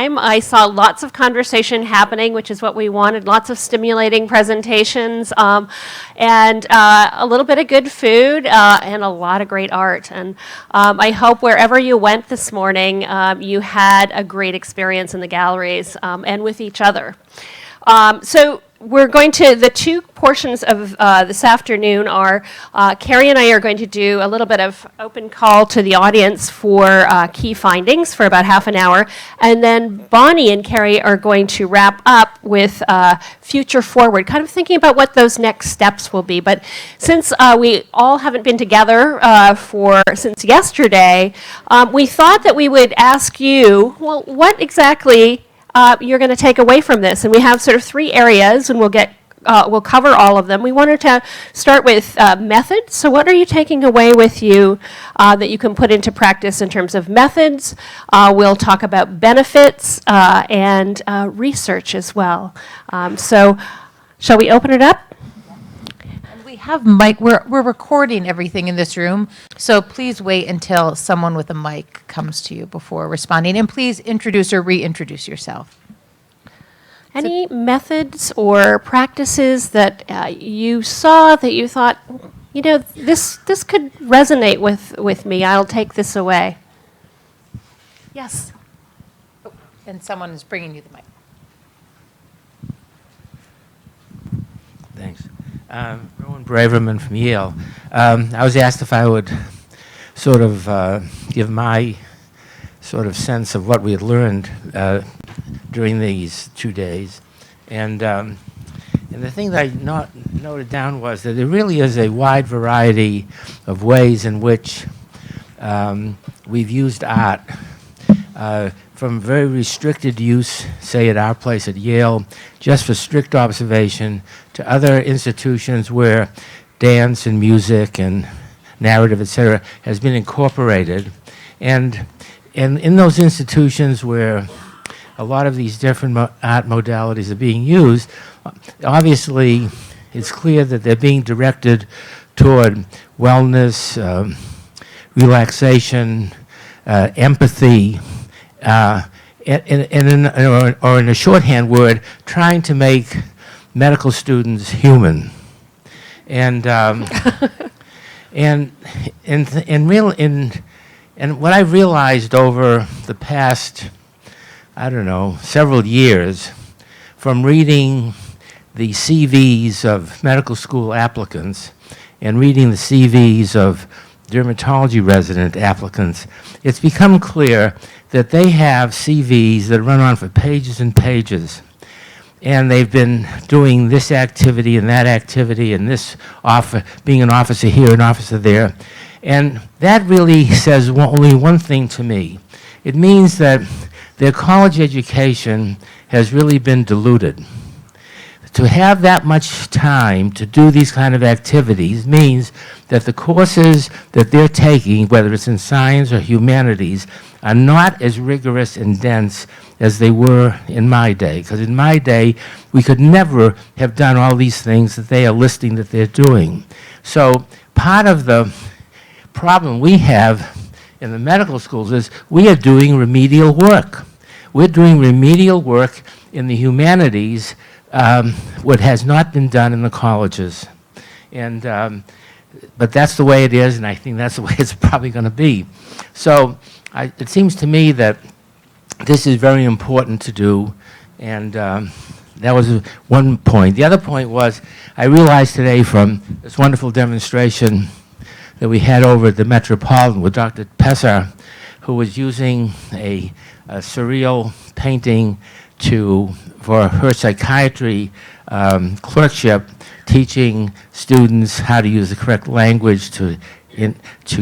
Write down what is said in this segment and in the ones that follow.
time. I saw lots of conversation happening, which is what we wanted, lots of stimulating presentations, and a little bit of good food, and a lot of great art. And I hope wherever you went this morning, you had a great experience in the galleries and with each other. So we're going to, the two portions of this afternoon are, Carrie and I are going to do a little bit of open call to the audience for key findings for about half an hour, and then Bonnie and Carrie are going to wrap up with future forward, kind of thinking about what those next steps will be. But since we all haven't been together since yesterday, we thought that we would ask you, well, what exactly you're going to take away from this. And we have sort of three areas, and we'll cover all of them. We wanted to start with methods. So what are you taking away with you that you can put into practice in terms of methods? We'll talk about benefits and research as well. So shall we open it up? We have mic. We're recording everything in this room, so please wait until someone with a mic comes to you before responding, and please introduce or reintroduce yourself. Any methods or practices that you saw that you thought, you know, this could resonate with me. I'll take this away. Yes. Oh, and someone is bringing you the mic. Thanks. Rowan Braverman from Yale. I was asked if I would sort of give my sort of sense of what we had learned during these 2 days. And the thing that I noted down was that there really is a wide variety of ways in which we've used art, from very restricted use, say at our place at Yale, just for strict observation, to other institutions where dance and music and narrative, etc., has been incorporated. And in those institutions where a lot of these different art modalities are being used, obviously it's clear that they're being directed toward wellness, relaxation, empathy, or in a shorthand word, trying to make medical students human. And and what I've realized over the past, I don't know, several years, from reading the CVs of medical school applicants and reading the CVs of dermatology resident applicants, it's become clear that they have CVs that run on for pages and pages. And they've been doing this activity and that activity and this being an officer here, an officer there. And that really says only one thing to me. It means that their college education has really been diluted. To have that much time to do these kind of activities means that the courses that they're taking, whether it's in science or humanities, are not as rigorous and dense as they were in my day. Because in my day, we could never have done all these things that they are listing that they're doing. So part of the problem we have in the medical schools is we are doing remedial work. We're doing remedial work in the humanities, what has not been done in the colleges. And, but that's the way it is, and I think that's the way it's probably going to be. So it seems to me that this is very important to do, and that was one point. The other point was, I realized today from this wonderful demonstration that we had over at the Metropolitan with Dr. Pessar, who was using a surreal painting for her psychiatry clerkship, teaching students how to use the correct language to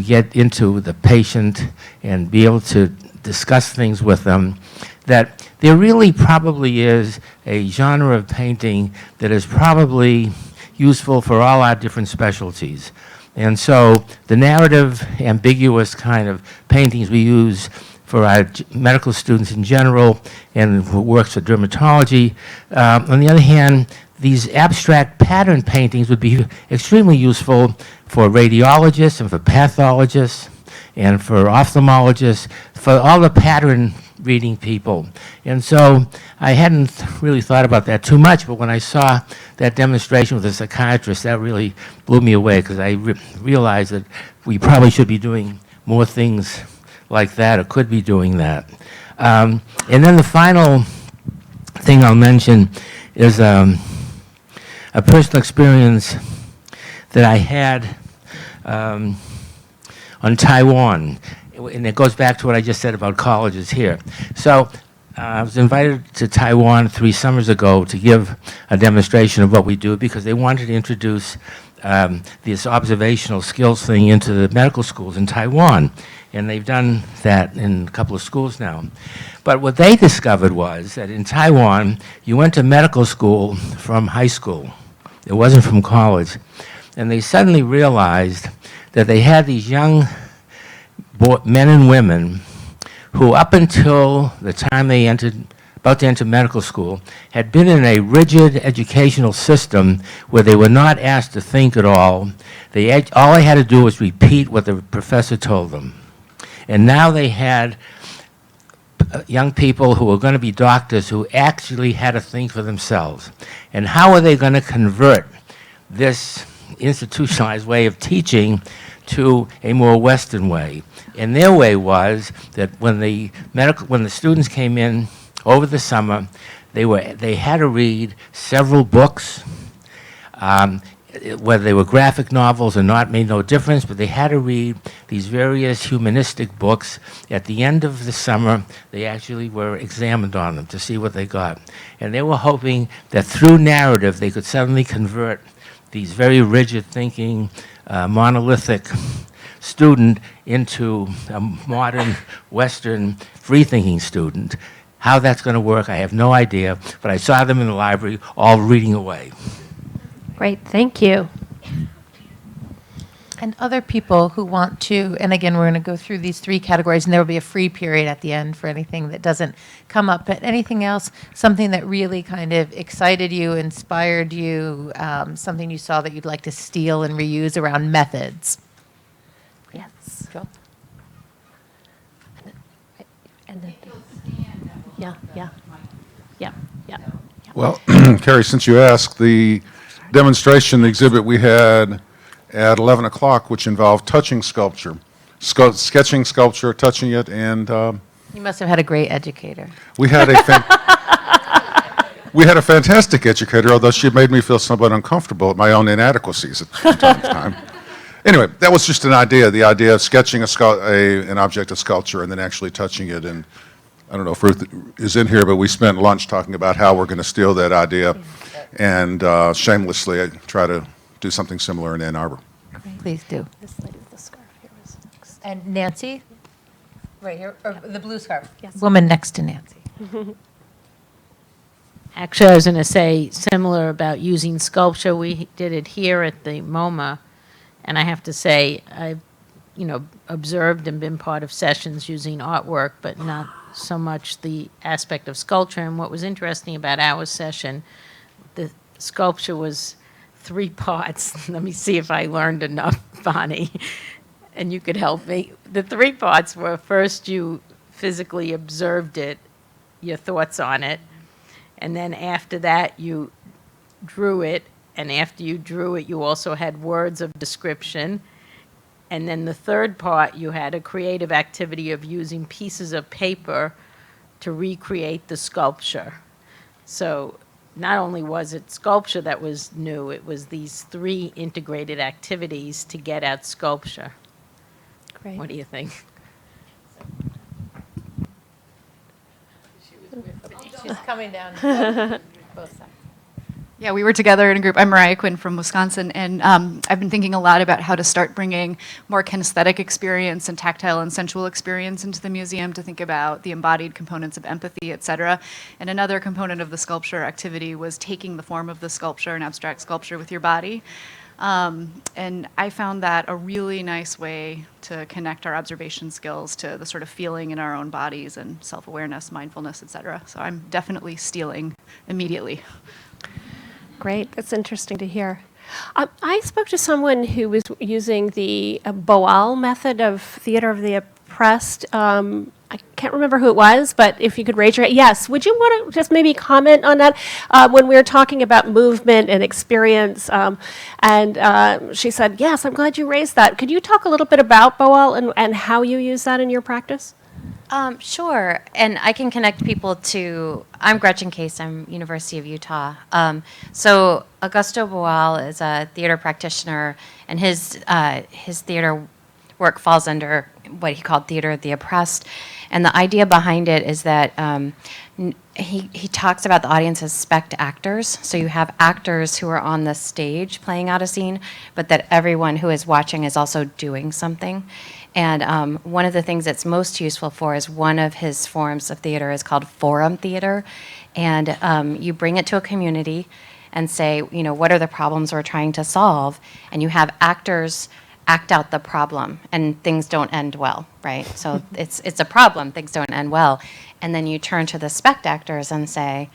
get into the patient and be able to discuss things with them, that there really probably is a genre of painting that is probably useful for all our different specialties. And so the narrative, ambiguous kind of paintings we use for our medical students in general and who works for dermatology. On the other hand, these abstract pattern paintings would be extremely useful for radiologists and for pathologists and for ophthalmologists, for all the pattern reading people. And so I hadn't really thought about that too much, but when I saw that demonstration with the psychiatrist, that really blew me away, because I realized that we probably should be doing more things like that, or could be doing that. And then the final thing I'll mention is a personal experience that I had on Taiwan, and it goes back to what I just said about colleges here. So I was invited to Taiwan 3 summers ago to give a demonstration of what we do, because they wanted to introduce this observational skills thing into the medical schools in Taiwan, and they've done that in a couple of schools now. But what they discovered was that in Taiwan, you went to medical school from high school. It wasn't from college. And they suddenly realized that they had these young men and women who, up until the time they about to enter medical school, had been in a rigid educational system where they were not asked to think at all. All they had to do was repeat what the professor told them. And now they had young people who were going to be doctors who actually had to think for themselves. And how are they going to convert this institutionalized way of teaching to a more Western way? And their way was that when the students came in over the summer, they had to read several books. Whether they were graphic novels or not made no difference, but they had to read these various humanistic books. At the end of the summer, they actually were examined on them to see what they got. And they were hoping that through narrative, they could suddenly convert these very rigid thinking, monolithic student into a modern, Western, free-thinking student. How that's going to work, I have no idea, but I saw them in the library all reading away. Great, thank you. And other people who want to, and again, we're going to go through these 3 categories, and there will be a free period at the end for anything that doesn't come up. But anything else, something that really kind of excited you, inspired you, something you saw that you'd like to steal and reuse around methods? Yes. Joel? And then, yeah. Well, Carrie, since you asked, the demonstration, the exhibit we had at 11 o'clock, which involved touching sculpture, sketching sculpture, touching it, and You must have had a great educator. we had a fantastic educator, although she made me feel somewhat uncomfortable at my own inadequacies at time to time. Anyway, that was just an idea, the idea of sketching an object of sculpture and then actually touching it. And I don't know if Ruth is in here, but we spent lunch talking about how we're going to steal that idea and shamelessly try to do something similar in Ann Arbor. Please do. This lady with the scarf here was next. And Nancy? Right here, or the blue scarf? Yes. Woman next to Nancy. Actually, I was going to say similar about using sculpture. We did it here at the MoMA, and I have to say, I've, observed and been part of sessions using artwork, but not so much the aspect of sculpture. And what was interesting about our session, the sculpture was 3 parts. Let me see if I learned enough, Bonnie, and you could help me. The 3 parts were, first you physically observed it, your thoughts on it, and then after that you drew it, and after you drew it you also had words of description, and then the 3rd part you had a creative activity of using pieces of paper to recreate the sculpture. So not only was it sculpture that was new, it was these 3 integrated activities to get at sculpture. Great. What do you think? She's coming down both sides. Yeah, we were together in a group. I'm Mariah Quinn from Wisconsin, and I've been thinking a lot about how to start bringing more kinesthetic experience and tactile and sensual experience into the museum, to think about the embodied components of empathy, et cetera. And another component of the sculpture activity was taking the form of the sculpture, an abstract sculpture, with your body. And I found that a really nice way to connect our observation skills to the sort of feeling in our own bodies and self-awareness, mindfulness, et cetera. So I'm definitely stealing immediately. Great, that's interesting to hear. I spoke to someone who was using the Boal method of theater of the oppressed. I can't remember who it was, but if you could raise your hand. Yes, would you want to just maybe comment on that? When we were talking about movement and experience, and she said, yes, I'm glad you raised that. Could you talk a little bit about Boal and how you use that in your practice? Sure, and I can connect people to, I'm Gretchen Case, I'm University of Utah. So Augusto Boal is a theater practitioner, and his theater work falls under what he called theater of the oppressed. And the idea behind it is that he talks about the audience as spect actors. So you have actors who are on the stage playing out a scene, but that everyone who is watching is also doing something. And one of the things that's most useful for is one of his forms of theater is called forum theater. And you bring it to a community and say, you know, what are the problems we're trying to solve? And you have actors act out the problem, and things don't end well, right? So it's a problem, things don't end well. And then you turn to the spect actors and say,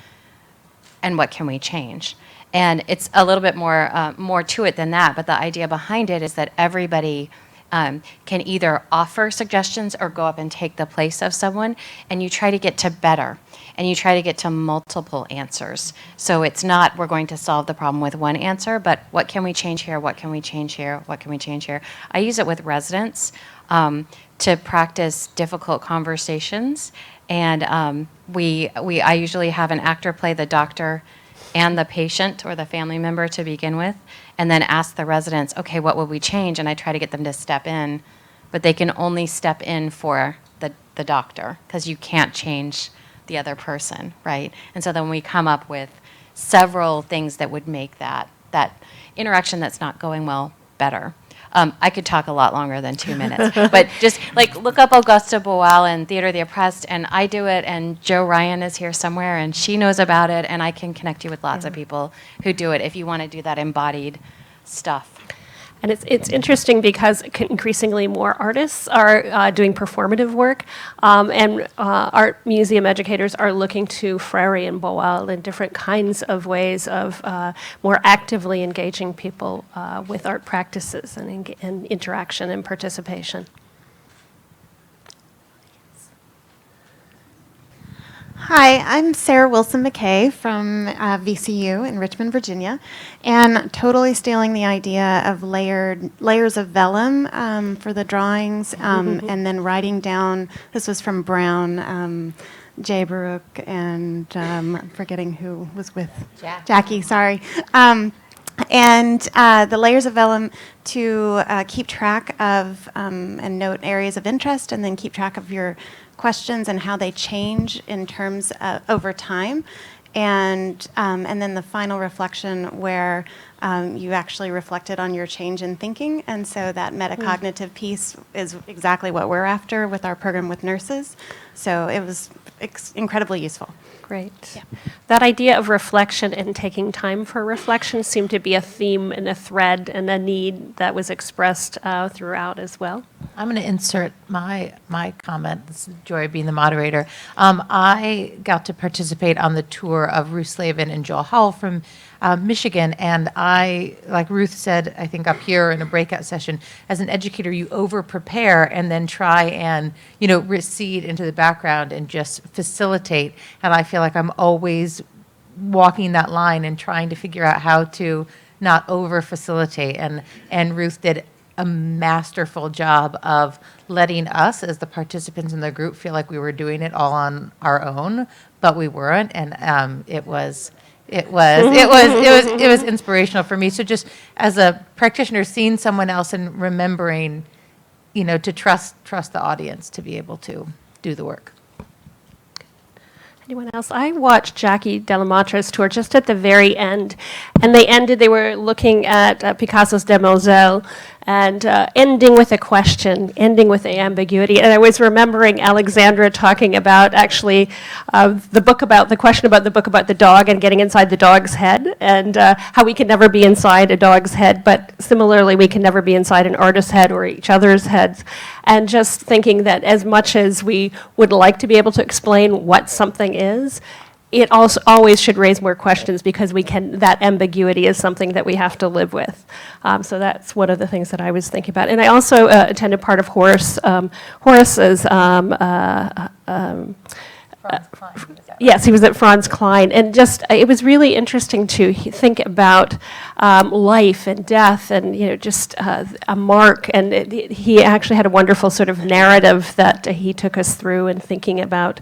and what can we change? And it's a little bit more to it than that, but the idea behind it is that everybody can either offer suggestions or go up and take the place of someone, and you try to get to better, and you try to get to multiple answers. So it's not we're going to solve the problem with one answer, but what can we change here, what can we change here, what can we change here? I use it with residents to practice difficult conversations, and I usually have an actor play the doctor and the patient or the family member to begin with, and then ask the residents, okay, what would we change? And I try to get them to step in, but they can only step in for the doctor, because you can't change the other person, right? And so then we come up with several things that would make that interaction that's not going well better. I could talk a lot longer than 2 minutes, but just like look up Augusto Boal and Theater of the Oppressed, and I do it, and Jo Ryan is here somewhere, and she knows about it, and I can connect you with lots of people who do it if you want to do that embodied stuff. And it's interesting because increasingly more artists are doing performative work, and art museum educators are looking to Freire and Boal in different kinds of ways of more actively engaging people with art practices and interaction and participation. Hi, I'm Sarah Wilson McKay from VCU in Richmond, Virginia, and totally stealing the idea of layers of vellum for the drawings, and then writing down. This was from Brown, Jay Baruch, and I'm forgetting who was with Jackie. Sorry. And the layers of vellum to keep track of and note areas of interest, and then keep track of your questions and how they change in terms of over time, and then the final reflection where you actually reflected on your change in thinking, and so that metacognitive piece is exactly what we're after with our program with nurses. So it was incredibly useful. Great. Yeah. That idea of reflection and taking time for reflection seemed to be a theme and a thread and a need that was expressed throughout as well. I'm going to insert my comment. This is Joy being the moderator. I got to participate on the tour of Ruth Slavin and Joel Howell from Michigan, and I, like Ruth said, I think up here in a breakout session, as an educator, you over-prepare and then try and, recede into the background and just facilitate. And I feel like I'm always walking that line and trying to figure out how to not over-facilitate. And Ruth did a masterful job of letting us, as the participants in the group, feel like we were doing it all on our own, but we weren't. And it was inspirational for me. So just as a practitioner, seeing someone else and remembering, to trust the audience to be able to do the work. Anyone else? I watched Jackie Delamatre's tour just at the very end, and they were looking at Picasso's Demoiselles, and ending with a question, ending with the ambiguity. And I was remembering Alexandra talking about actually the question about the book about the dog and getting inside the dog's head, and how we can never be inside a dog's head, but similarly we can never be inside an artist's head or each other's heads. And just thinking that as much as we would like to be able to explain what something is, it also always should raise more questions because that ambiguity is something that we have to live with. So that's one of the things that I was thinking about. And I also attended part of Horace's yes, he was at Franz Klein, and just it was really interesting to think about life and death, and just a mark. And he actually had a wonderful sort of narrative that he took us through, and thinking about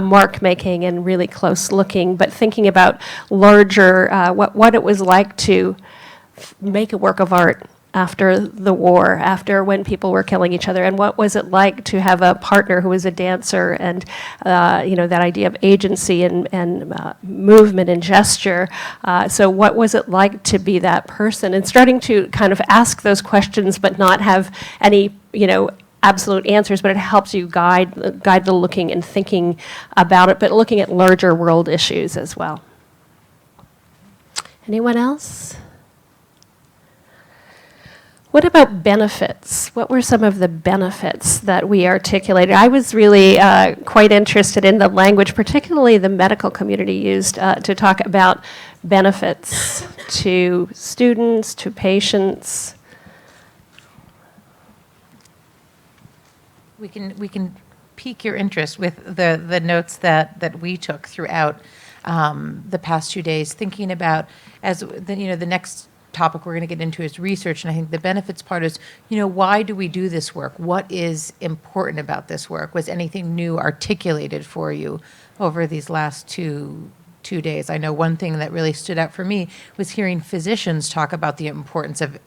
mark making and really close looking, but thinking about larger what it was like to make a work of art after the war, after when people were killing each other, and what was it like to have a partner who was a dancer, and that idea of agency and movement and gesture. So what was it like to be that person, and starting to kind of ask those questions, but not have any absolute answers, but it helps you guide the looking and thinking about it, but looking at larger world issues as well. Anyone else? What about benefits? What were some of the benefits that we articulated? I was really quite interested in the language, particularly the medical community used to talk about benefits to students, to patients. We can pique your interest with the notes that we took throughout the past 2 days, thinking about the next topic we're going to get into is research, and I think the benefits part is, why do we do this work? What is important about this work? Was anything new articulated for you over these last two days? I know one thing that really stood out for me was hearing physicians talk about the importance of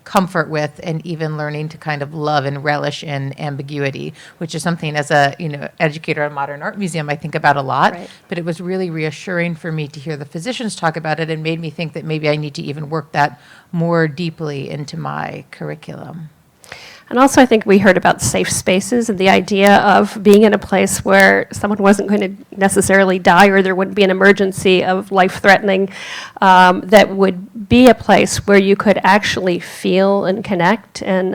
comfort with, and even learning to kind of love and relish in ambiguity, which is something as a educator at a modern art museum I think about a lot. Right. But it was really reassuring for me to hear the physicians talk about it, and made me think that maybe I need to even work that more deeply into my curriculum. And also, I think we heard about safe spaces and the idea of being in a place where someone wasn't going to necessarily die, or there wouldn't be an emergency of life-threatening, that would be a place where you could actually feel and connect. And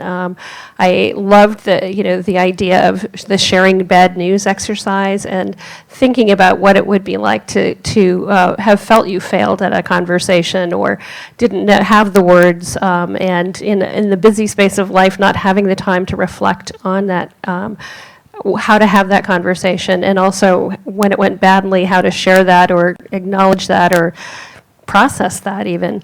I loved the idea of the sharing bed news exercise, and thinking about what it would be like to have felt you failed at a conversation, or didn't have the words, and in the busy space of life, not having the time to reflect on that, how to have that conversation, and also when it went badly, how to share that or acknowledge that or process that even.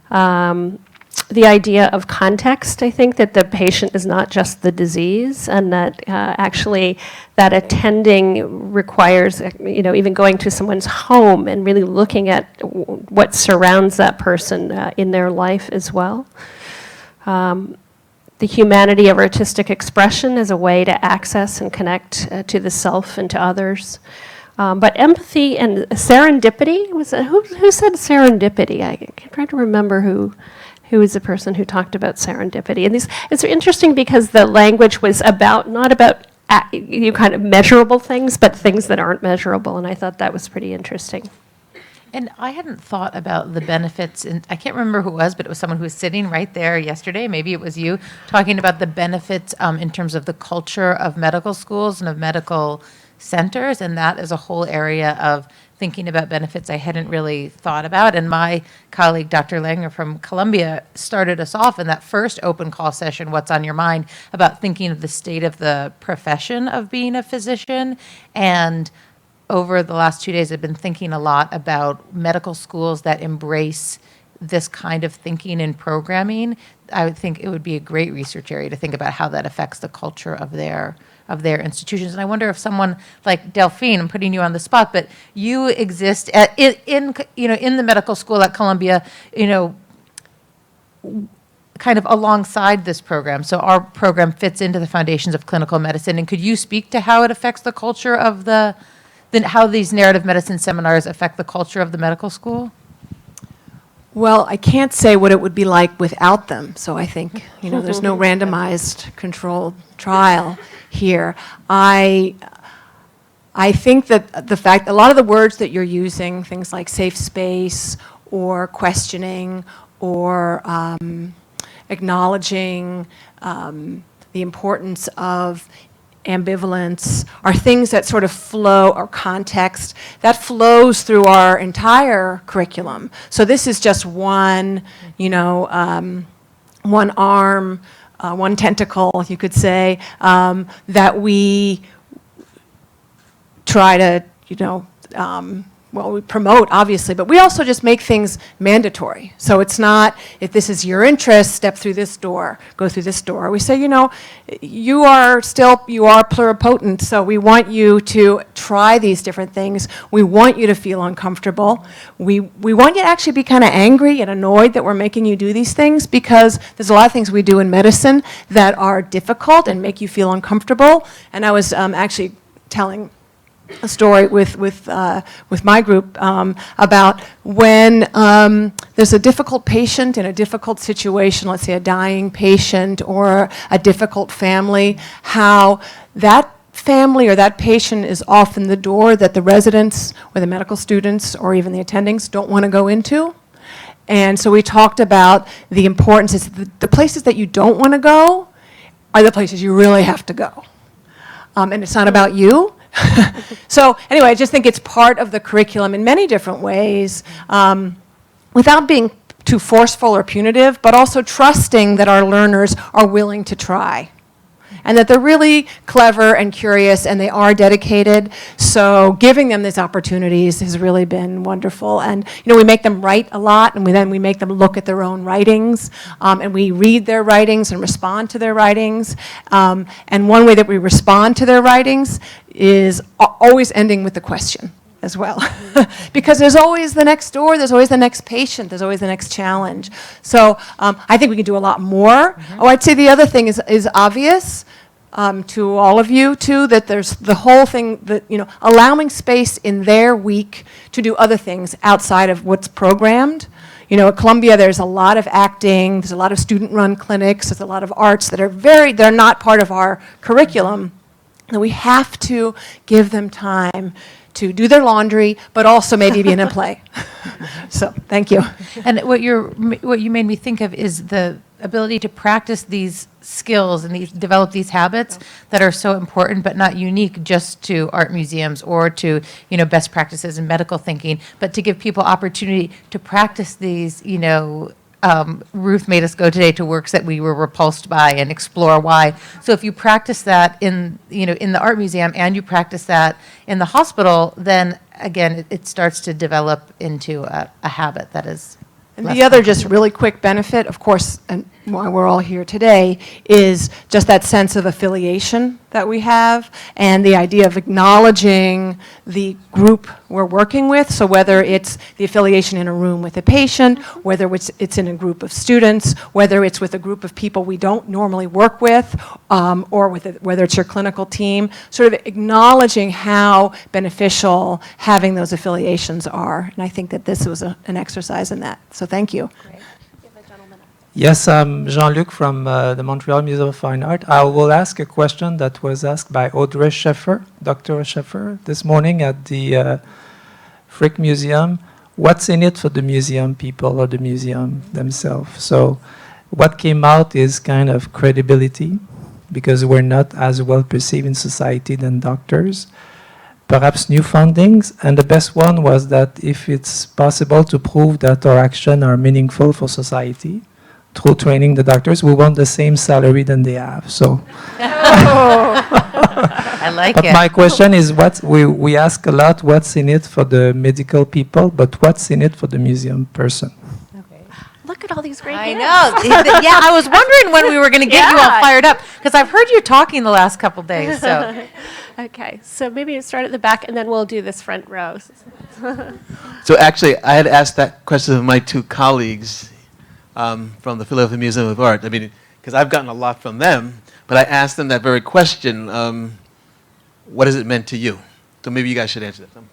The idea of context, I think that the patient is not just the disease, and that actually that attending requires, even going to someone's home and really looking at what surrounds that person in their life as well. The humanity of artistic expression as a way to access and connect to the self and to others. But empathy and serendipity, who said serendipity? I'm trying to remember who was the person who talked about serendipity. And it's interesting because the language was not about kind of measurable things, but things that aren't measurable, and I thought that was pretty interesting. And I hadn't thought about the benefits, and I can't remember who it was, but it was someone who was sitting right there yesterday, maybe it was you, talking about the benefits in terms of the culture of medical schools and of medical centers, and that is a whole area of thinking about benefits I hadn't really thought about. And my colleague, Dr. Langer from Columbia, started us off in that first open call session, What's on Your Mind, about thinking of the state of the profession of being a physician. And over the last 2 days, I've been thinking a lot about medical schools that embrace this kind of thinking and programming. I would think it would be a great research area to think about how that affects the culture of their institutions. And I wonder if someone like Delphine, I'm putting you on the spot, but you exist in the medical school at Columbia, kind of alongside this program. So our program fits into the foundations of clinical medicine. And could you speak to how it affects the culture of how these narrative medicine seminars affect the culture of the medical school? Well, I can't say what it would be like without them. So I think, there's no randomized controlled trial here. I think that the fact, a lot of the words that you're using, things like safe space or questioning or acknowledging the importance of ambivalence are things that sort of flow, or context, that flows through our entire curriculum. So this is just one, one arm, one tentacle, you could say, that we try to, we promote, obviously, but we also just make things mandatory. So it's not, if this is your interest, step through this door, go through this door. We say, you are pluripotent, so we want you to try these different things. We want you to feel uncomfortable. We want you to actually be kind of angry and annoyed that we're making you do these things, because there's a lot of things we do in medicine that are difficult and make you feel uncomfortable. And I was actually telling a story with my group about when there's a difficult patient in a difficult situation, let's say a dying patient or a difficult family, how that family or that patient is often the door that the residents or the medical students or even the attendings don't want to go into. And so we talked about the importance is the places that you don't want to go are the places you really have to go. And it's not about you. So anyway, I just think it's part of the curriculum in many different ways, without being too forceful or punitive, but also trusting that our learners are willing to try. And that they're really clever and curious and they are dedicated. So giving them these opportunities has really been wonderful. And we make them write a lot, and then we make them look at their own writings, and we read their writings and respond to their writings. And one way that we respond to their writings is always ending with the question as well. Because there's always the next door, there's always the next patient, there's always the next challenge. So I think we can do a lot more. Oh, I'd say the other thing is obvious to all of you too, that there's the whole thing that, allowing space in their week to do other things outside of what's programmed. At Columbia, there's a lot of acting, there's a lot of student-run clinics, there's a lot of arts that are they're not part of our curriculum. And we have to give them time to do their laundry, but also maybe be in a play. So, thank you. And what you made me think of is the ability to practice these skills and develop these habits that are so important, but not unique just to art museums or to best practices in medical thinking, but to give people opportunity to practice these. Ruth made us go today to works that we were repulsed by and explore why. So if you practice that in the art museum and you practice that in the hospital, then again it starts to develop into a habit that is. And the other just really quick benefit, of course, and why we're all here today, is just that sense of affiliation that we have and the idea of acknowledging the group we're working with. So whether it's the affiliation in a room with a patient, whether it's in a group of students, whether it's with a group of people we don't normally work with, or whether it's your clinical team, sort of acknowledging how beneficial having those affiliations are. And I think that this was an exercise in that. So thank you. Yes, I'm Jean-Luc from the Montreal Museum of Fine Art. I will ask a question that was asked by Audrey Scheffer, Dr. Scheffer, this morning at the Frick Museum. What's in it for the museum people or the museum themselves? So what came out is kind of credibility, because we're not as well perceived in society than doctors. Perhaps new fundings, and the best one was that if it's possible to prove that our actions are meaningful for society, through training the doctors, we want the same salary than they have. So, I like but it. my question is, we ask a lot, what's in it for the medical people, but what's in it for the museum person? Look at all these great I hands. know. Yeah, I was wondering when we were going to get you all fired up, because I've heard you talking the last couple days. So, Okay, so maybe you start at the back and then we'll do this front row. So actually, I had asked that question of my two colleagues from the Philadelphia Museum of Art. I mean, because I've gotten a lot from them, but I asked them that very question, what has it meant to you? So maybe you guys should answer that.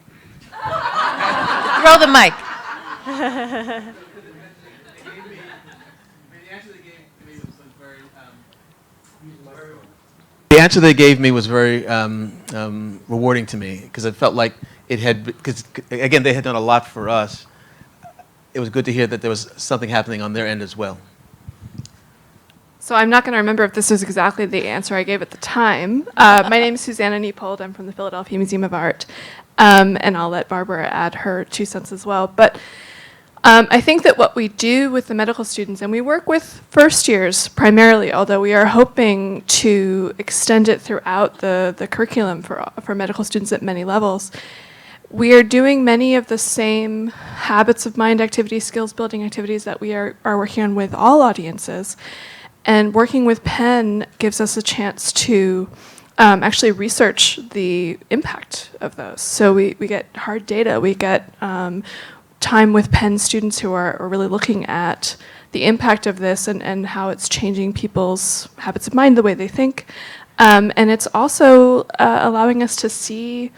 throw the mic. The answer they gave me was very rewarding to me, because it felt like it had, because again, they had done a lot for us. It was good to hear that there was something happening on their end as well. So I'm not going to remember if this was exactly the answer I gave at the time. My name is Susanna Niepold. I'm from the Philadelphia Museum of Art. And I'll let Barbara add her 2 cents as well. But I think that what we do with the medical students, and we work with first years primarily, although we are hoping to extend it throughout the curriculum for medical students at many levels, we are doing many of the same habits of mind activities, skills building activities that we are working on with all audiences. And working with Penn gives us a chance to actually research the impact of those. So we get hard data, we get time with Penn students who are really looking at the impact of this and how it's changing people's habits of mind, the way they think. And it's also allowing us to see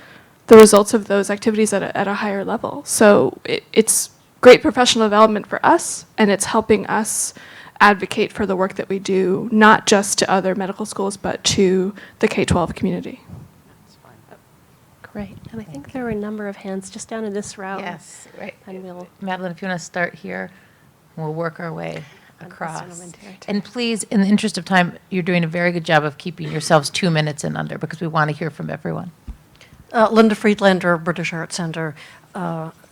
the results of those activities at a higher level. So it's great professional development for us, and it's helping us advocate for the work that we do, not just to other medical schools, but to the K-12 community. Great. And I think there were a number of hands just down in this row. Yes, right. And we'll Madeline, if you want to start here, we'll work our way across. gentleman here, too. And please, in the interest of time, you're doing a very good job of keeping yourselves 2 minutes and under, because we want to hear from everyone. Linda Friedlander, British Art Center.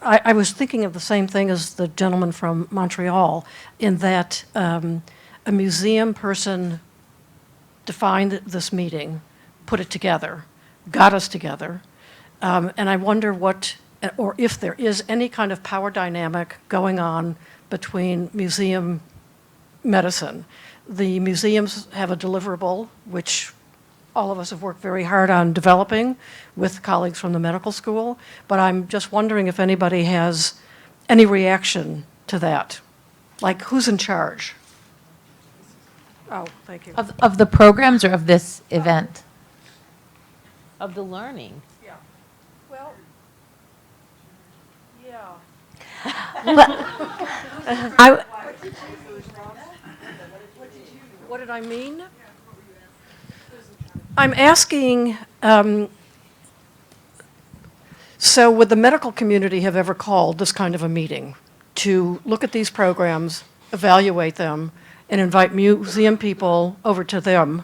I was thinking of the same thing as the gentleman from Montreal, in that a museum person defined this meeting, put it together, got us together, and I wonder what, or if there is any kind of power dynamic going on between museum medicine. The museums have a deliverable, which all of us have worked very hard on developing with colleagues from the medical school, but I'm just wondering if anybody has any reaction to that. Like, who's in charge? Oh, thank you. Of the programs or of this event? Of the learning. Yeah. Well, yeah. What did I mean? I'm asking, so would the medical community have ever called this kind of a meeting to look at these programs, evaluate them, and invite museum people over to them,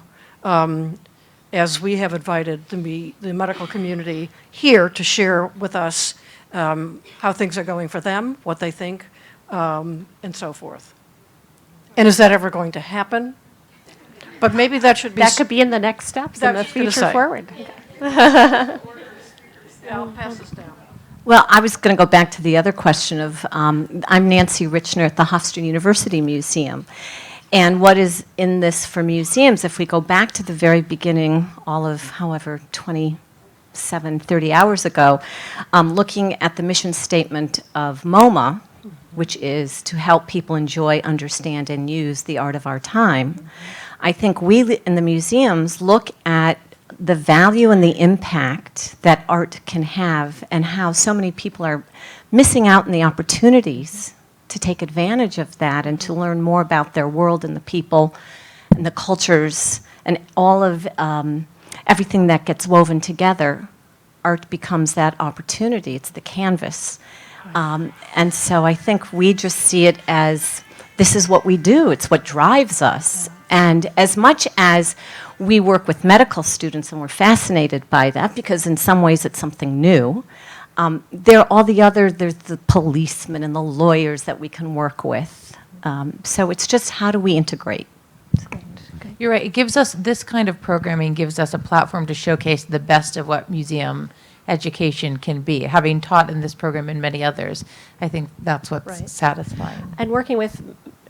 as we have invited the medical community here to share with us how things are going for them, what they think, and so forth? And is that ever going to happen? But maybe that should be... That could be in the next steps in That's the what I was future gonna say. forward. I'll pass this down. Well, I was going to go back to the other question of, I'm Nancy Richner at the Hofstra University Museum. And what is in this for museums, if we go back to the very beginning, all of, however, 27, 30 hours ago, looking at the mission statement of MoMA, which is to help people enjoy, understand, and use the art of our time, I think we in the museums look at the value and the impact that art can have and how so many people are missing out on the opportunities to take advantage of that and to learn more about their world and the people and the cultures and all of everything that gets woven together. Art becomes that opportunity. It's the canvas. And so I think we just see it as this is what we do. It's what drives us. And as much as we work with medical students and we're fascinated by that because in some ways it's something new, there are all there's the policemen and the lawyers that we can work with. So it's just how do we integrate? You're right. It gives us, this kind of programming gives us a platform to showcase the best of what museum education can be. Having taught in this program and many others, I think that's what's Right. satisfying. And working with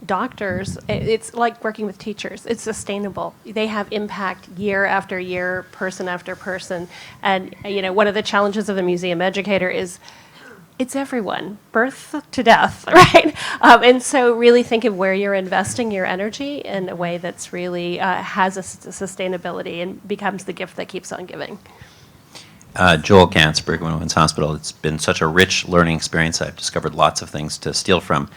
doctors, it's like working with teachers. It's sustainable. They have impact year after year, person after person. And, you know, one of the challenges of the museum educator is it's everyone, birth to death, right? And so really think of where you're investing your energy in a way that's really has a sustainability and becomes the gift that keeps on giving. Joel Gantz, Brigham and Women's Hospital. It's been such a rich learning experience. I've discovered lots of things to steal from.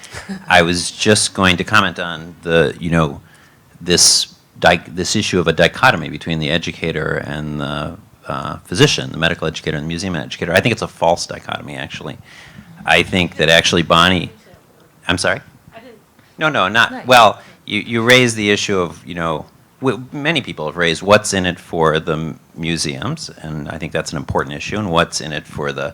I was just going to comment on the, you know, this issue of a dichotomy between the educator and the physician, the medical educator and the museum educator. I think it's a false dichotomy, actually. I think that actually Bonnie, I'm sorry? No, not, well, you raise the issue of, many people have raised what's in it for the museums, and I think that's an important issue, and what's in it for the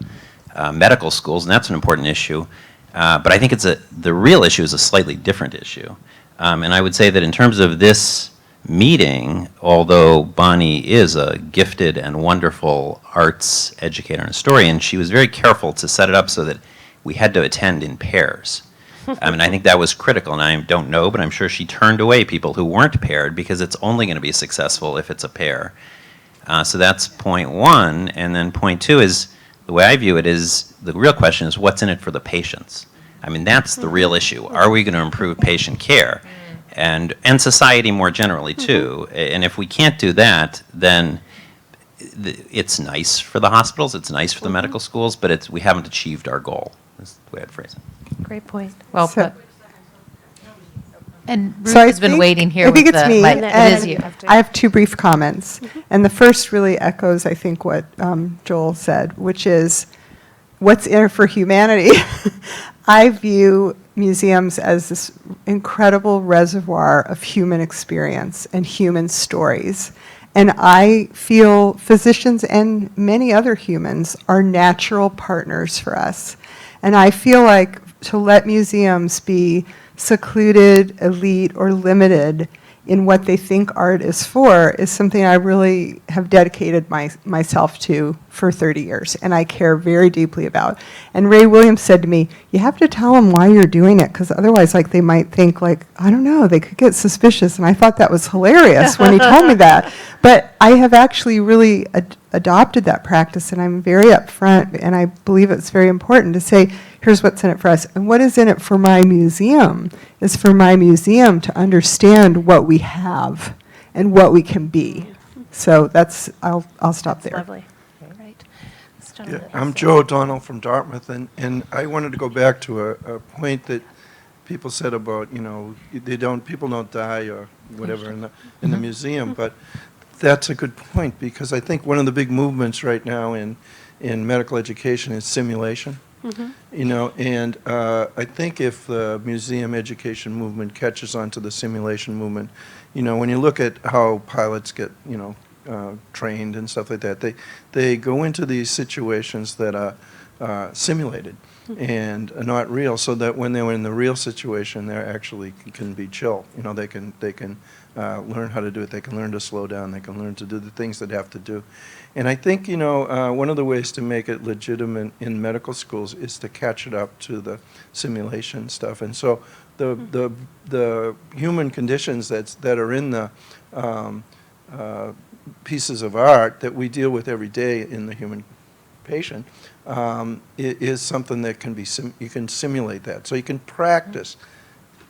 medical schools, and that's an important issue. But I think the real issue is a slightly different issue. And I would say that in terms of this meeting, although Bonnie is a gifted and wonderful arts educator and historian, she was very careful to set it up so that we had to attend in pairs. And I think that was critical, and I don't know, but I'm sure she turned away people who weren't paired because it's only going to be successful if it's a pair. So that's point one, and then point two is, the way I view it is, the real question is what's in it for the patients? I mean, that's the real issue. Are we going to improve patient care? And society more generally, too. And if we can't do that, then it's nice for the hospitals, it's nice for the medical schools, but we haven't achieved our goal. That's the way I'd phrase it. Great point. Well So- put. And Ruth So I has been think- waiting here I think with it's the me, mic. and It is you. I have two brief comments. And the first really echoes, I think, what Joel said, which is, what's in it for humanity? I view museums as this incredible reservoir of human experience and human stories. And I feel physicians and many other humans are natural partners for us. And I feel like to let museums be secluded, elite, or limited in what they think art is for is something I really have dedicated myself to for 30 years, and I care very deeply about. And Ray Williams said to me, you have to tell them why you're doing it, because otherwise they might think I don't know, they could get suspicious. And I thought that was hilarious when he told me that. But I have actually really adopted that practice, and I'm very upfront, and I believe it's very important to say, here's what's in it for us. And what is in it for my museum is for my museum to understand what we have and what we can be. So I'll stop there. Lovely. Right. Yeah, I'm Joe O'Donnell from Dartmouth, and I wanted to go back to a point that people said about, people don't die or whatever in the museum, but that's a good point, because I think one of the big movements right now in medical education is simulation. And I think if the museum education movement catches on to the simulation movement, when you look at how pilots get, trained and stuff like that, they go into these situations that are simulated and are not real, so that when they're in the real situation, they actually can be chill. They can learn how to do it. They can learn to slow down. They can learn to do the things they have to do. And I think, one of the ways to make it legitimate in medical schools is to catch it up to the simulation stuff. And so the human conditions that are in the pieces of art that we deal with every day in the human patient is something that can be, you can simulate that. So you can practice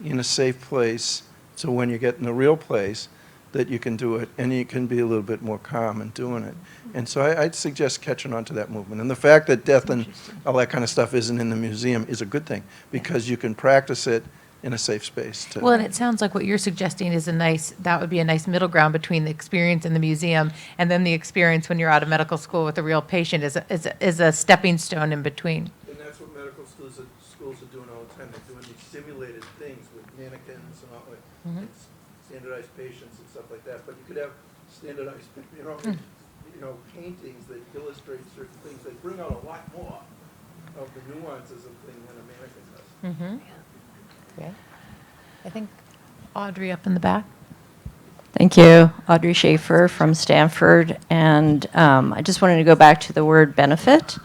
in a safe place, so when you get in the real place, that you can do it, and you can be a little bit more calm in doing it. And so I'd suggest catching on to that movement. And the fact that death and all that kind of stuff isn't in the museum is a good thing, because you can practice it in a safe space. Well, and it sounds like what you're suggesting is that would be a nice middle ground between the experience in the museum and then the experience when you're out of medical school with a real patient is a stepping stone in between. And that's what medical schools are doing all the time. They're doing these simulated things with mannequins and all that, standardized patients and stuff like that. But you could have standardized, paintings that illustrate certain things. They bring out a lot more of the nuances of things than a mannequin does. Yeah. I think Audrey up in the back. Thank you. Audrey Schaefer from Stanford. And I just wanted to go back to the word benefit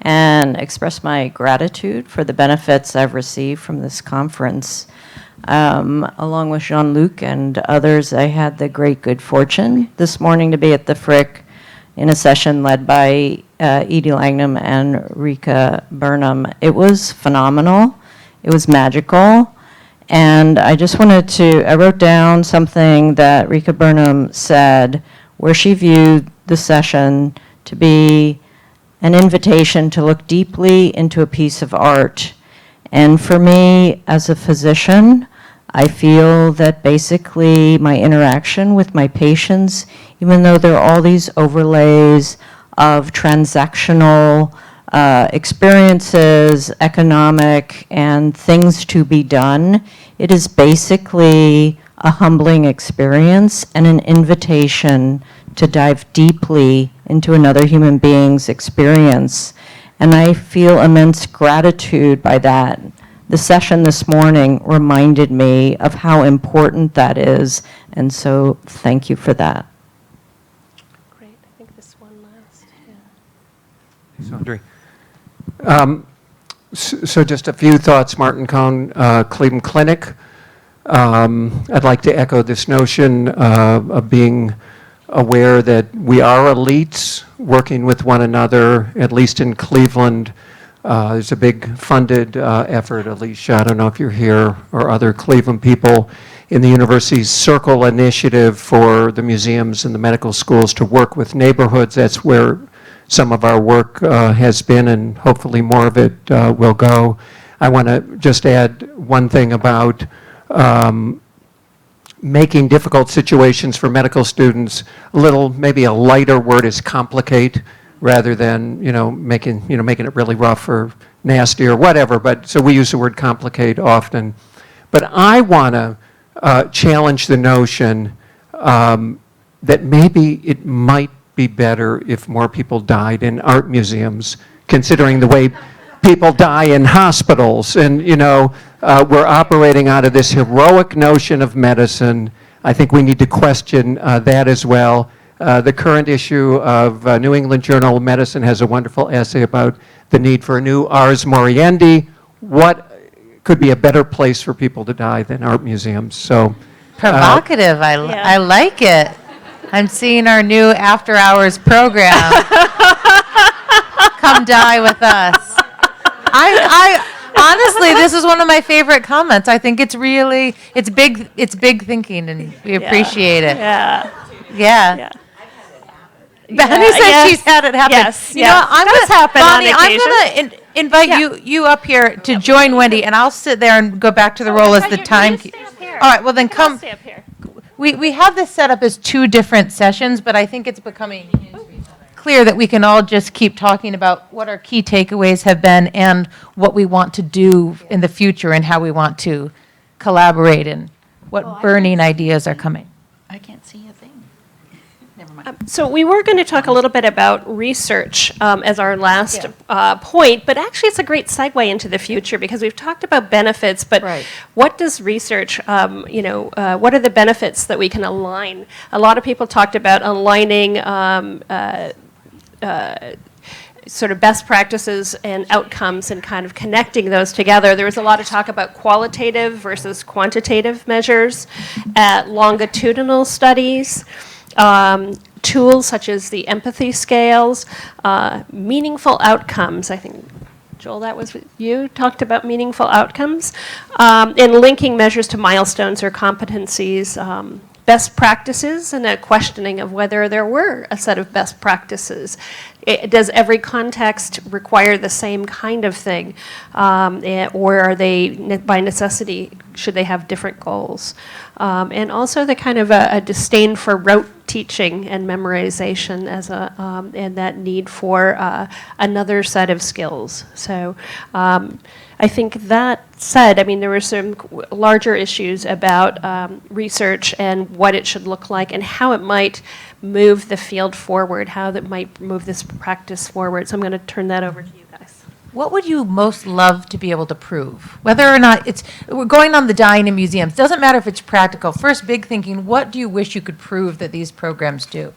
and express my gratitude for the benefits I've received from this conference. Along with Jean-Luc and others, I had the great good fortune this morning to be at the Frick in a session led by Edie Langnam and Rika Burnham. It was phenomenal. It was magical. And I just I wrote down something that Rika Burnham said, where she viewed the session to be an invitation to look deeply into a piece of art. And for me, as a physician, I feel that basically my interaction with my patients, even though there are all these overlays of transactional experiences, economic, and things to be done, it is basically a humbling experience and an invitation to dive deeply into another human being's experience. And I feel immense gratitude by that. The session this morning reminded me of how important that is, and so thank you for that. Great. I think this one last. Thanks, Audrey. So just a few thoughts, Martin Cohn, Cleveland Clinic. I'd like to echo this notion of being aware that we are elites working with one another, at least in Cleveland. There's a big funded effort, Alicia, I don't know if you're here, or other Cleveland people, in the university's Circle Initiative for the museums and the medical schools to work with neighborhoods. That's where some of our work has been, and hopefully more of it will go. I want to just add one thing about making difficult situations for medical students maybe a lighter word is complicate, rather than making it really rough or nasty or whatever. But so we use the word complicate often. But I want to challenge the notion that maybe it might be better if more people died in art museums, considering the way people die in hospitals. And we're operating out of this heroic notion of medicine. I think we need to question that as well. The current issue of New England Journal of Medicine has a wonderful essay about the need for a new Ars Moriendi. What could be a better place for people to die than art museums? So provocative. I like it. I'm seeing our new after hours program. Come die with us. I honestly, this is one of my favorite comments. I think it's big thinking, and we appreciate it. Yeah. Bonnie said she's had it happen. Yes, I'm does happen on Bonnie, I'm occasion. going to invite you up here to join Wendy, and I'll sit there and go back to the role as the timekeeper. All right, well then come. Stay up here. We have this set up as two different sessions, but I think it's becoming clear that we can all just keep talking about what our key takeaways have been and what we want to do in the future and how we want to collaborate and what burning ideas are coming. I can't see a thing. Never mind. So we were going to talk a little bit about research as our last point, but actually it's a great segue into the future because we've talked about benefits, but what does research, what are the benefits that we can align? A lot of people talked about aligning sort of best practices and outcomes and kind of connecting those together. There was a lot of talk about qualitative versus quantitative measures, longitudinal studies, tools such as the empathy scales, meaningful outcomes. I think, Joel, that was you talked about meaningful outcomes, and linking measures to milestones or competencies, best practices, and a questioning of whether there were a set of best practices. Does every context require the same kind of thing, or are they, by necessity, should they have different goals? And also the kind of a disdain for rote teaching and memorization as and that need for another set of skills. So I think that said, I mean, there were some larger issues about research and what it should look like and how it might move the field forward, how that might move this practice forward. So I'm going to turn that over to you guys. What would you most love to be able to prove? Whether or not we're going on the dying in museums, doesn't matter if it's practical. First, big thinking, what do you wish you could prove that these programs do?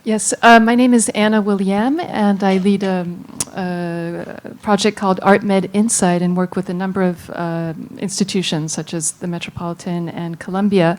Yes, my name is Anna William, and I lead a project called ArtMed Insight and work with a number of institutions such as the Metropolitan and Columbia.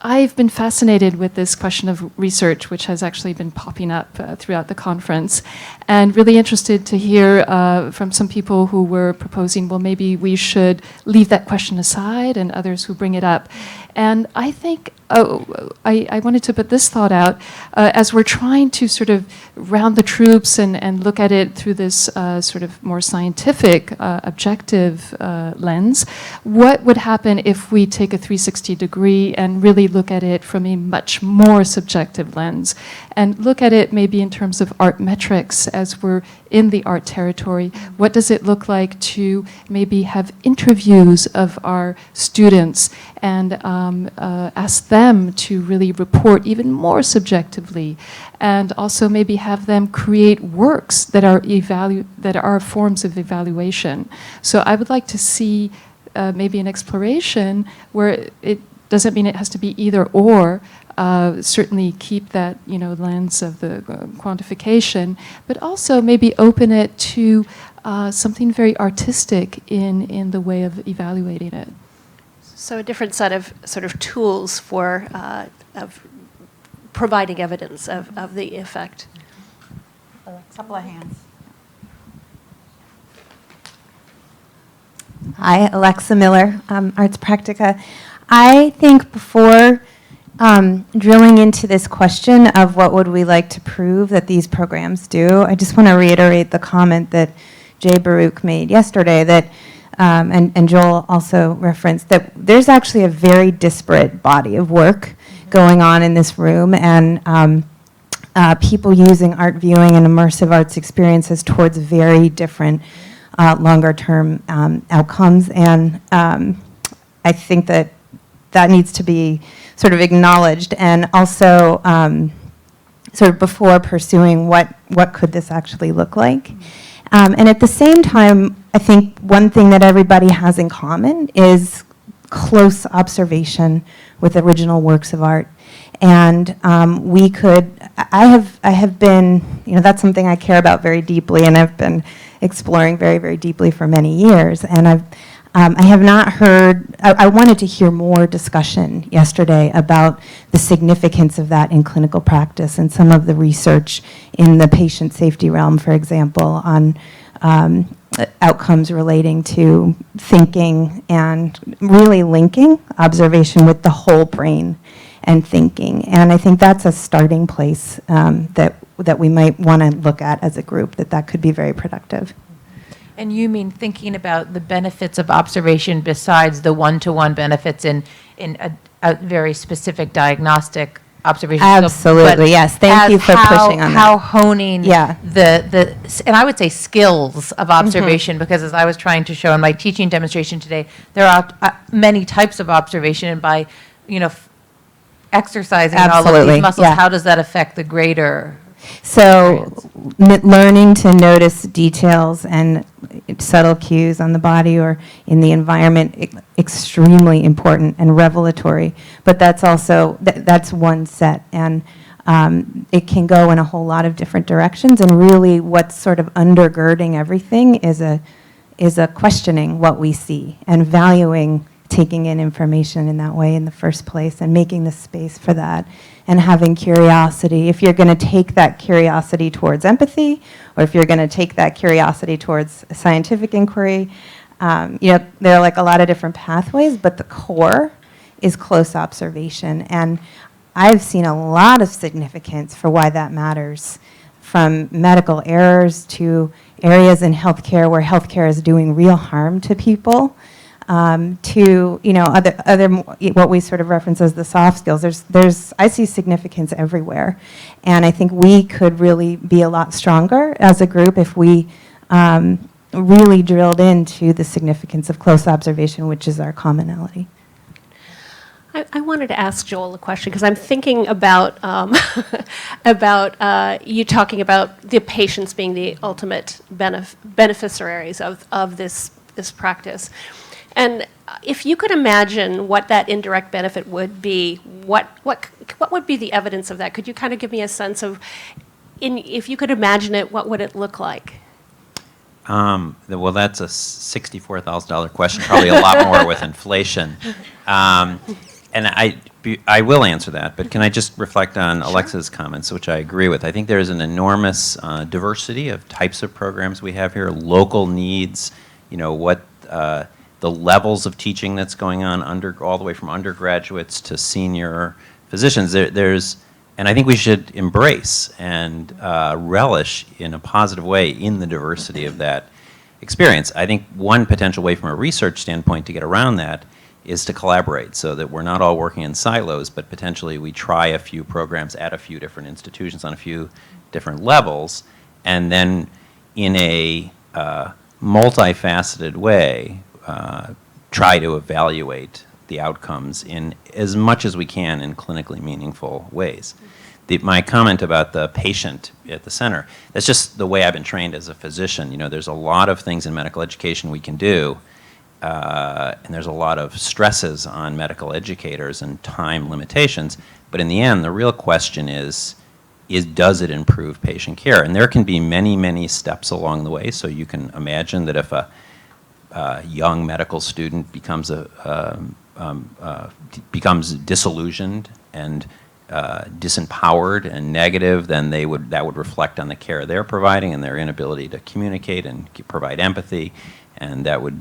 I've been fascinated with this question of research, which has actually been popping up throughout the conference, and really interested to hear from some people who were proposing, well, maybe we should leave that question aside, and others who bring it up. And I think, I wanted to put this thought out, as we're trying to sort of round the troops and look at it through this sort of more scientific, objective lens, what would happen if we take a 360-degree degree and really look at it from a much more subjective lens and look at it maybe in terms of art metrics as we're in the art territory. What does it look like to maybe have interviews of our students and ask them to really report even more subjectively, and also maybe have them create works that are forms of evaluation. So I would like to see maybe an exploration where it doesn't mean it has to be either or. Certainly keep that lens of the quantification, but also maybe open it to something very artistic in the way of evaluating it. So a different set of sort of tools for of providing evidence of the effect. A couple of hands. Hi, Alexa Miller, Arts Practica. I think before drilling into this question of what would we like to prove that these programs do, I just want to reiterate the comment that Jay Baruch made yesterday that, and Joel also referenced, that there's actually a very disparate body of work going on in this room, and people using art viewing and immersive arts experiences towards very different longer-term outcomes. And I think that that needs to be sort of acknowledged, and also sort of before pursuing what could this actually look like. And at the same time, I think one thing that everybody has in common is close observation with original works of art. And we could, I have been, that's something I care about very deeply, and I've been exploring very, very deeply for many years. And I have not heard, I wanted to hear more discussion yesterday about the significance of that in clinical practice and some of the research in the patient safety realm, for example, on outcomes relating to thinking and really linking observation with the whole brain and thinking. And I think that's a starting place that we might want to look at as a group, that could be very productive. And you mean thinking about the benefits of observation besides the one-to-one benefits in a very specific diagnostic observation? Absolutely, yes. Thank you for pushing on that. How honing and I would say skills of observation, because as I was trying to show in my teaching demonstration today, there are many types of observation, and by, exercising all of these muscles, how does that affect the greater? So learning to notice details and subtle cues on the body or in the environment, extremely important and revelatory. But that's also, that's one set. And it can go in a whole lot of different directions. And really what's sort of undergirding everything is a questioning what we see and valuing taking in information in that way in the first place, and making the space for that, and having curiosity. If you're going to take that curiosity towards empathy, or if you're going to take that curiosity towards scientific inquiry, there are like a lot of different pathways, but the core is close observation. And I've seen a lot of significance for why that matters, from medical errors to areas in healthcare where healthcare is doing real harm to people, to other what we sort of reference as the soft skills. I see significance everywhere, and I think we could really be a lot stronger as a group if we really drilled into the significance of close observation, which is our commonality. I wanted to ask Joel a question, because I'm thinking about you talking about the patients being the ultimate beneficiaries of this practice. And if you could imagine what that indirect benefit would be, what would be the evidence of that? Could you kind of give me a sense of, if you could imagine it, what would it look like? Well, that's a $64,000 question, probably a lot more with inflation. And I will answer that, but can I just reflect on Alexa's comments, which I agree with. I think there's an enormous diversity of types of programs we have here, local needs, what the levels of teaching that's going on all the way from undergraduates to senior physicians. And I think we should embrace and relish in a positive way in the diversity of that experience. I think one potential way from a research standpoint to get around that is to collaborate so that we're not all working in silos, but potentially we try a few programs at a few different institutions on a few different levels, and then in a multifaceted way, try to evaluate the outcomes in as much as we can in clinically meaningful ways. My comment about the patient at the center, that's just the way I've been trained as a physician. You know, there's a lot of things in medical education we can do, and there's a lot of stresses on medical educators and time limitations, but in the end, the real question is does it improve patient care? And there can be many, many steps along the way, so you can imagine that if a young medical student becomes becomes disillusioned and disempowered and negative, then that would reflect on the care they're providing and their inability to communicate and provide empathy, and that would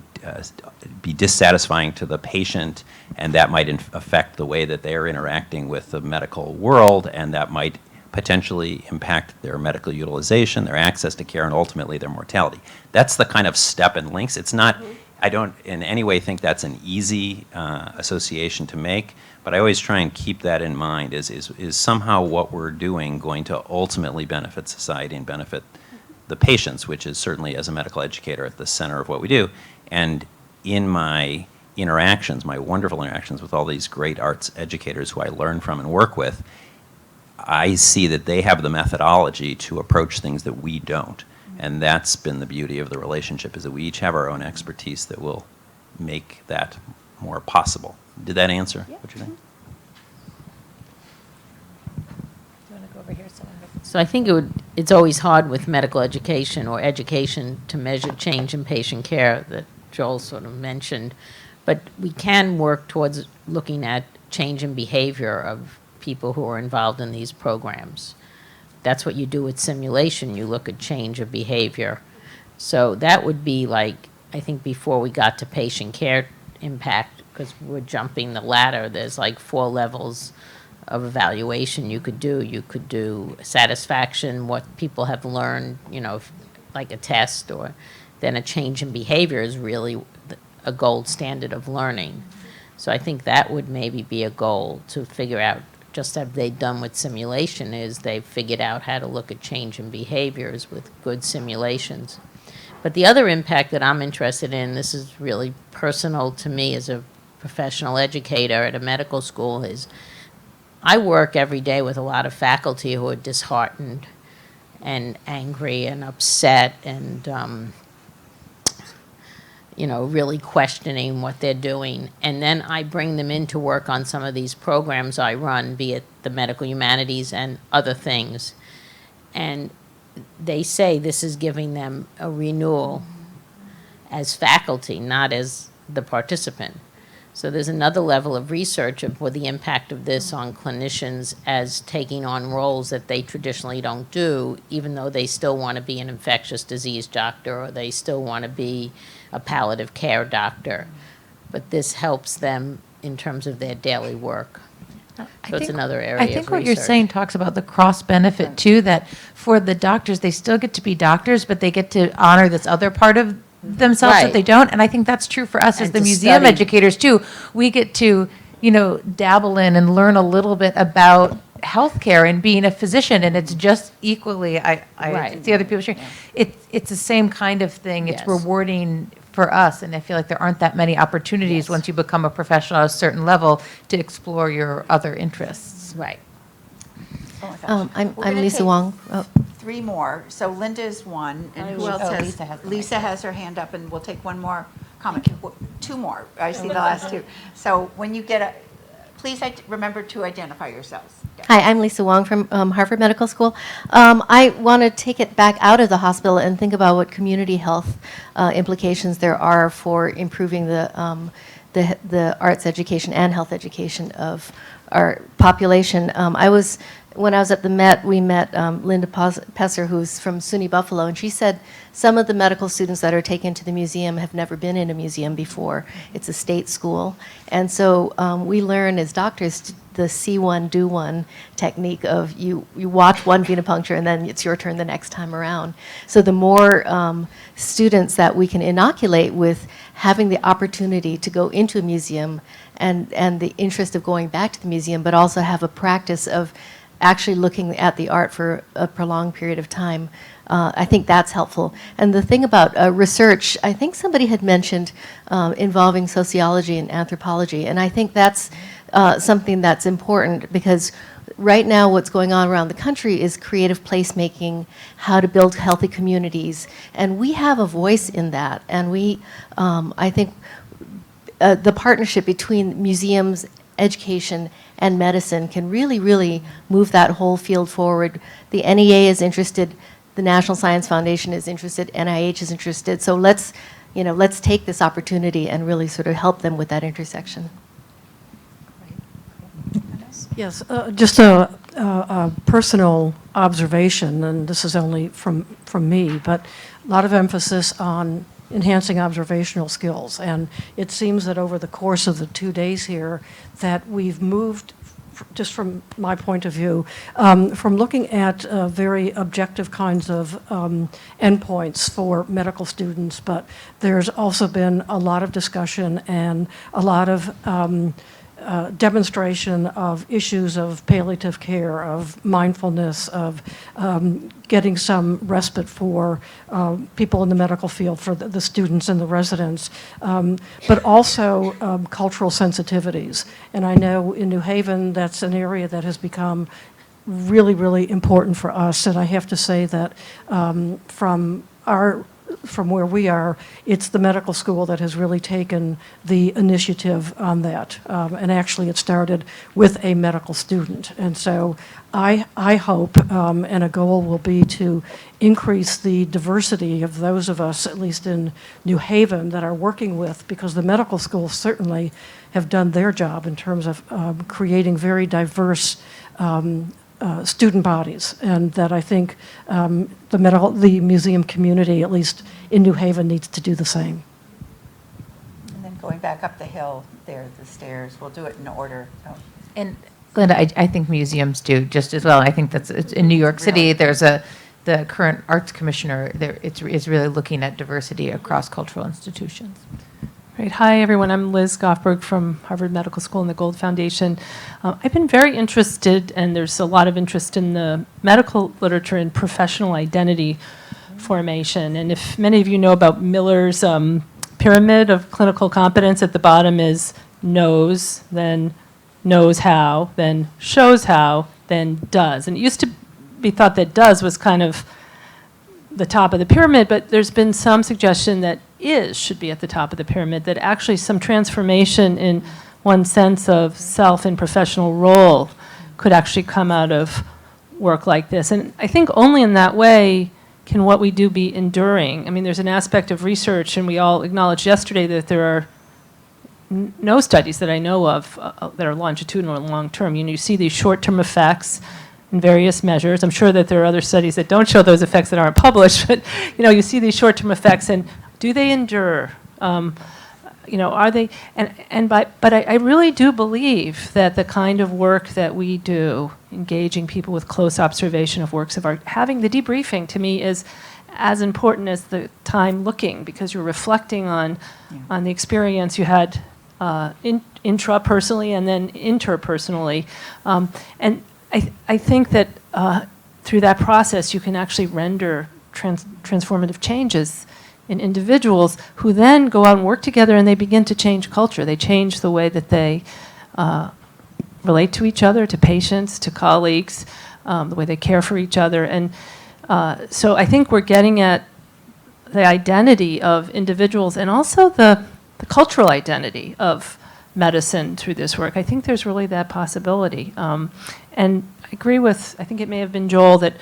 be dissatisfying to the patient, and that might affect the way that they are interacting with the medical world, and that might potentially impact their medical utilization, their access to care, and ultimately their mortality. That's the kind of step and links. It's not, I don't in any way think that's an easy association to make, but I always try and keep that in mind. Is somehow what we're doing going to ultimately benefit society and benefit the patients, which is certainly, as a medical educator, at the center of what we do. And in my interactions, my wonderful interactions with all these great arts educators who I learn from and work with, I see that they have the methodology to approach things that we don't. And that's been the beauty of the relationship, is that we each have our own expertise that will make that more possible. Did that answer what you're saying? So I think it's always hard with medical education or education to measure change in patient care that Joel sort of mentioned, but we can work towards looking at change in behavior of people who are involved in these programs. That's what you do with simulation. You look at change of behavior. So that would be like, I think before we got to patient care impact, because we're jumping the ladder, there's like 4 levels of evaluation you could do. You could do satisfaction, what people have learned, you know, like a test, or then a change in behavior is really a gold standard of learning. So I think that would maybe be a goal to figure out, just as they've done with simulation, is they've figured out how to look at change in behaviors with good simulations. But the other impact that I'm interested in, this is really personal to me as a professional educator at a medical school, is I work every day with a lot of faculty who are disheartened and angry and upset and, you know, really questioning what they're doing. And then I bring them in to work on some of these programs I run, be it the medical humanities and other things. And they say this is giving them a renewal as faculty, not as the participant. So there's another level of research of what the impact of this on clinicians as taking on roles that they traditionally don't do, even though they still want to be an infectious disease doctor or they still want to be a palliative care doctor. But this helps them in terms of their daily work. So it's another area of I research. think what you're saying talks about the cross benefit too, that for the doctors, they still get to be doctors, but they get to honor this other part of themselves Right. that they don't. And I think that's true for us as And the to museum study. educators too. We get to, you know, dabble in and learn a little bit about healthcare and being a physician, and it's just equally, I Right. see other people sharing. It's the same kind of thing. It's Yes. rewarding for us, and I feel like there aren't that many opportunities once you become a professional at a certain level to explore your other interests. Right. Oh my gosh. I'm We're gonna Lisa take Wong. Oh. 3 more. So Linda's one, and who else has? Lisa has her hand up, and we'll take one more comment. 2 more. I see the last 2. So when you get a, please remember to identify yourselves. Hi, I'm Lisa Wong from Harvard Medical School. I want to take it back out of the hospital and think about what community health implications there are for improving the arts education and health education of our population. When I was at the Met, we met Linda Pesser, who's from SUNY Buffalo, and she said some of the medical students that are taken to the museum have never been in a museum before. It's a state school. And so we learn as doctors the see one, do one technique of you watch one venipuncture and then it's your turn the next time around. So the more students that we can inoculate with having the opportunity to go into a museum and the interest of going back to the museum, but also have a practice of actually looking at the art for a prolonged period of time, I think that's helpful. And the thing about research, I think somebody had mentioned involving sociology and anthropology, and I think that's something that's important because right now what's going on around the country is creative placemaking, how to build healthy communities, and we have a voice in that. And we, I think, the partnership between museums, education, and medicine can really, really move that whole field forward. The NEA is interested, the National Science Foundation is interested, NIH is interested. So let's take this opportunity and really sort of help them with that intersection. Yes, just a personal observation, and this is only from me, but a lot of emphasis on enhancing observational skills. And it seems that over the course of the 2 days here that we've moved, just from my point of view, from looking at very objective kinds of endpoints for medical students, but there's also been a lot of discussion and a lot of demonstration of issues of palliative care, of mindfulness, of getting some respite for people in the medical field, for the students and the residents, but also cultural sensitivities. And I know in New Haven, that's an area that has become really, really important for us. And I have to say that from where we are, it's the medical school that has really taken the initiative on that. And actually it started with a medical student. And so I hope, and a goal will be to increase the diversity of those of us, at least in New Haven, that are working with, because the medical schools certainly have done their job in terms of creating very diverse student bodies, and that I think the museum community, at least in New Haven, needs to do the same. And then going back up the hill there, the stairs, we'll do it in order. Oh. And Glenda, I think museums do just as well. I think that's in New York City. There's the current arts commissioner there. It's really looking at diversity across cultural institutions. Right. Hi, everyone. I'm Liz Goffberg from Harvard Medical School and the Gold Foundation. I've been very interested, and there's a lot of interest in the medical literature in professional identity formation. And if many of you know about Miller's pyramid of clinical competence, at the bottom is knows, then knows how, then shows how, then does. And it used to be thought that does was kind of the top of the pyramid, but there's been some suggestion that is should be at the top of the pyramid, that actually some transformation in one's sense of self and professional role could actually come out of work like this. And I think only in that way can what we do be enduring. I mean, there's an aspect of research, and we all acknowledged yesterday that there are no studies that I know of that are longitudinal and long-term. You see these short-term effects in various measures. I'm sure that there are other studies that don't show those effects that aren't published, but you see these short-term effects, and do they endure? Are they? But I really do believe that the kind of work that we do, engaging people with close observation of works of art, having the debriefing to me is as important as the time looking, because you're reflecting on the experience you had intrapersonally and then interpersonally, and I think that through that process you can actually render transformative changes in individuals who then go out and work together, and they begin to change culture. They change the way that they relate to each other, to patients, to colleagues, the way they care for each other. And so I think we're getting at the identity of individuals and also the cultural identity of medicine through this work. I think there's really that possibility. And I agree with, I think it may have been Joel, that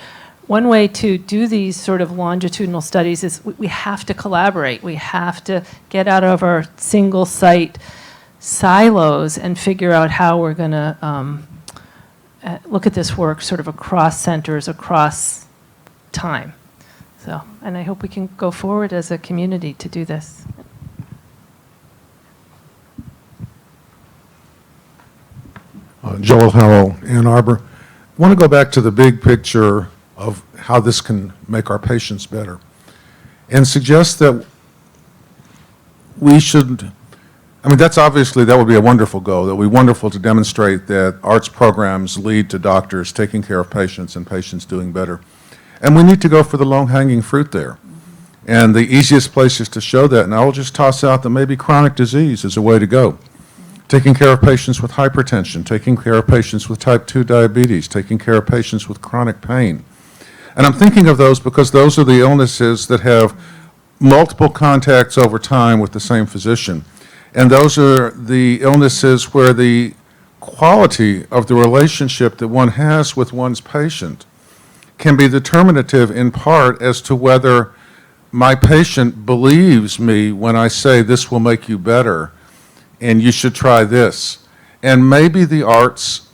one way to do these sort of longitudinal studies is we have to collaborate. We have to get out of our single site silos and figure out how we're going to look at this work sort of across centers, across time. So, and I hope we can go forward as a community to do this. Joel Harrell, Ann Arbor. I want to go back to the big picture of how this can make our patients better and suggest that we should, I mean, that's obviously, that would be a wonderful goal. That would be wonderful to demonstrate that arts programs lead to doctors taking care of patients and patients doing better. And we need to go for the low-hanging fruit there. And the easiest places to show that, and I'll just toss out that maybe chronic disease is a way to go. Taking care of patients with hypertension, taking care of patients with type 2 diabetes, taking care of patients with chronic pain. And I'm thinking of those because those are the illnesses that have multiple contacts over time with the same physician. And those are the illnesses where the quality of the relationship that one has with one's patient can be determinative in part as to whether my patient believes me when I say this will make you better and you should try this. And maybe the arts,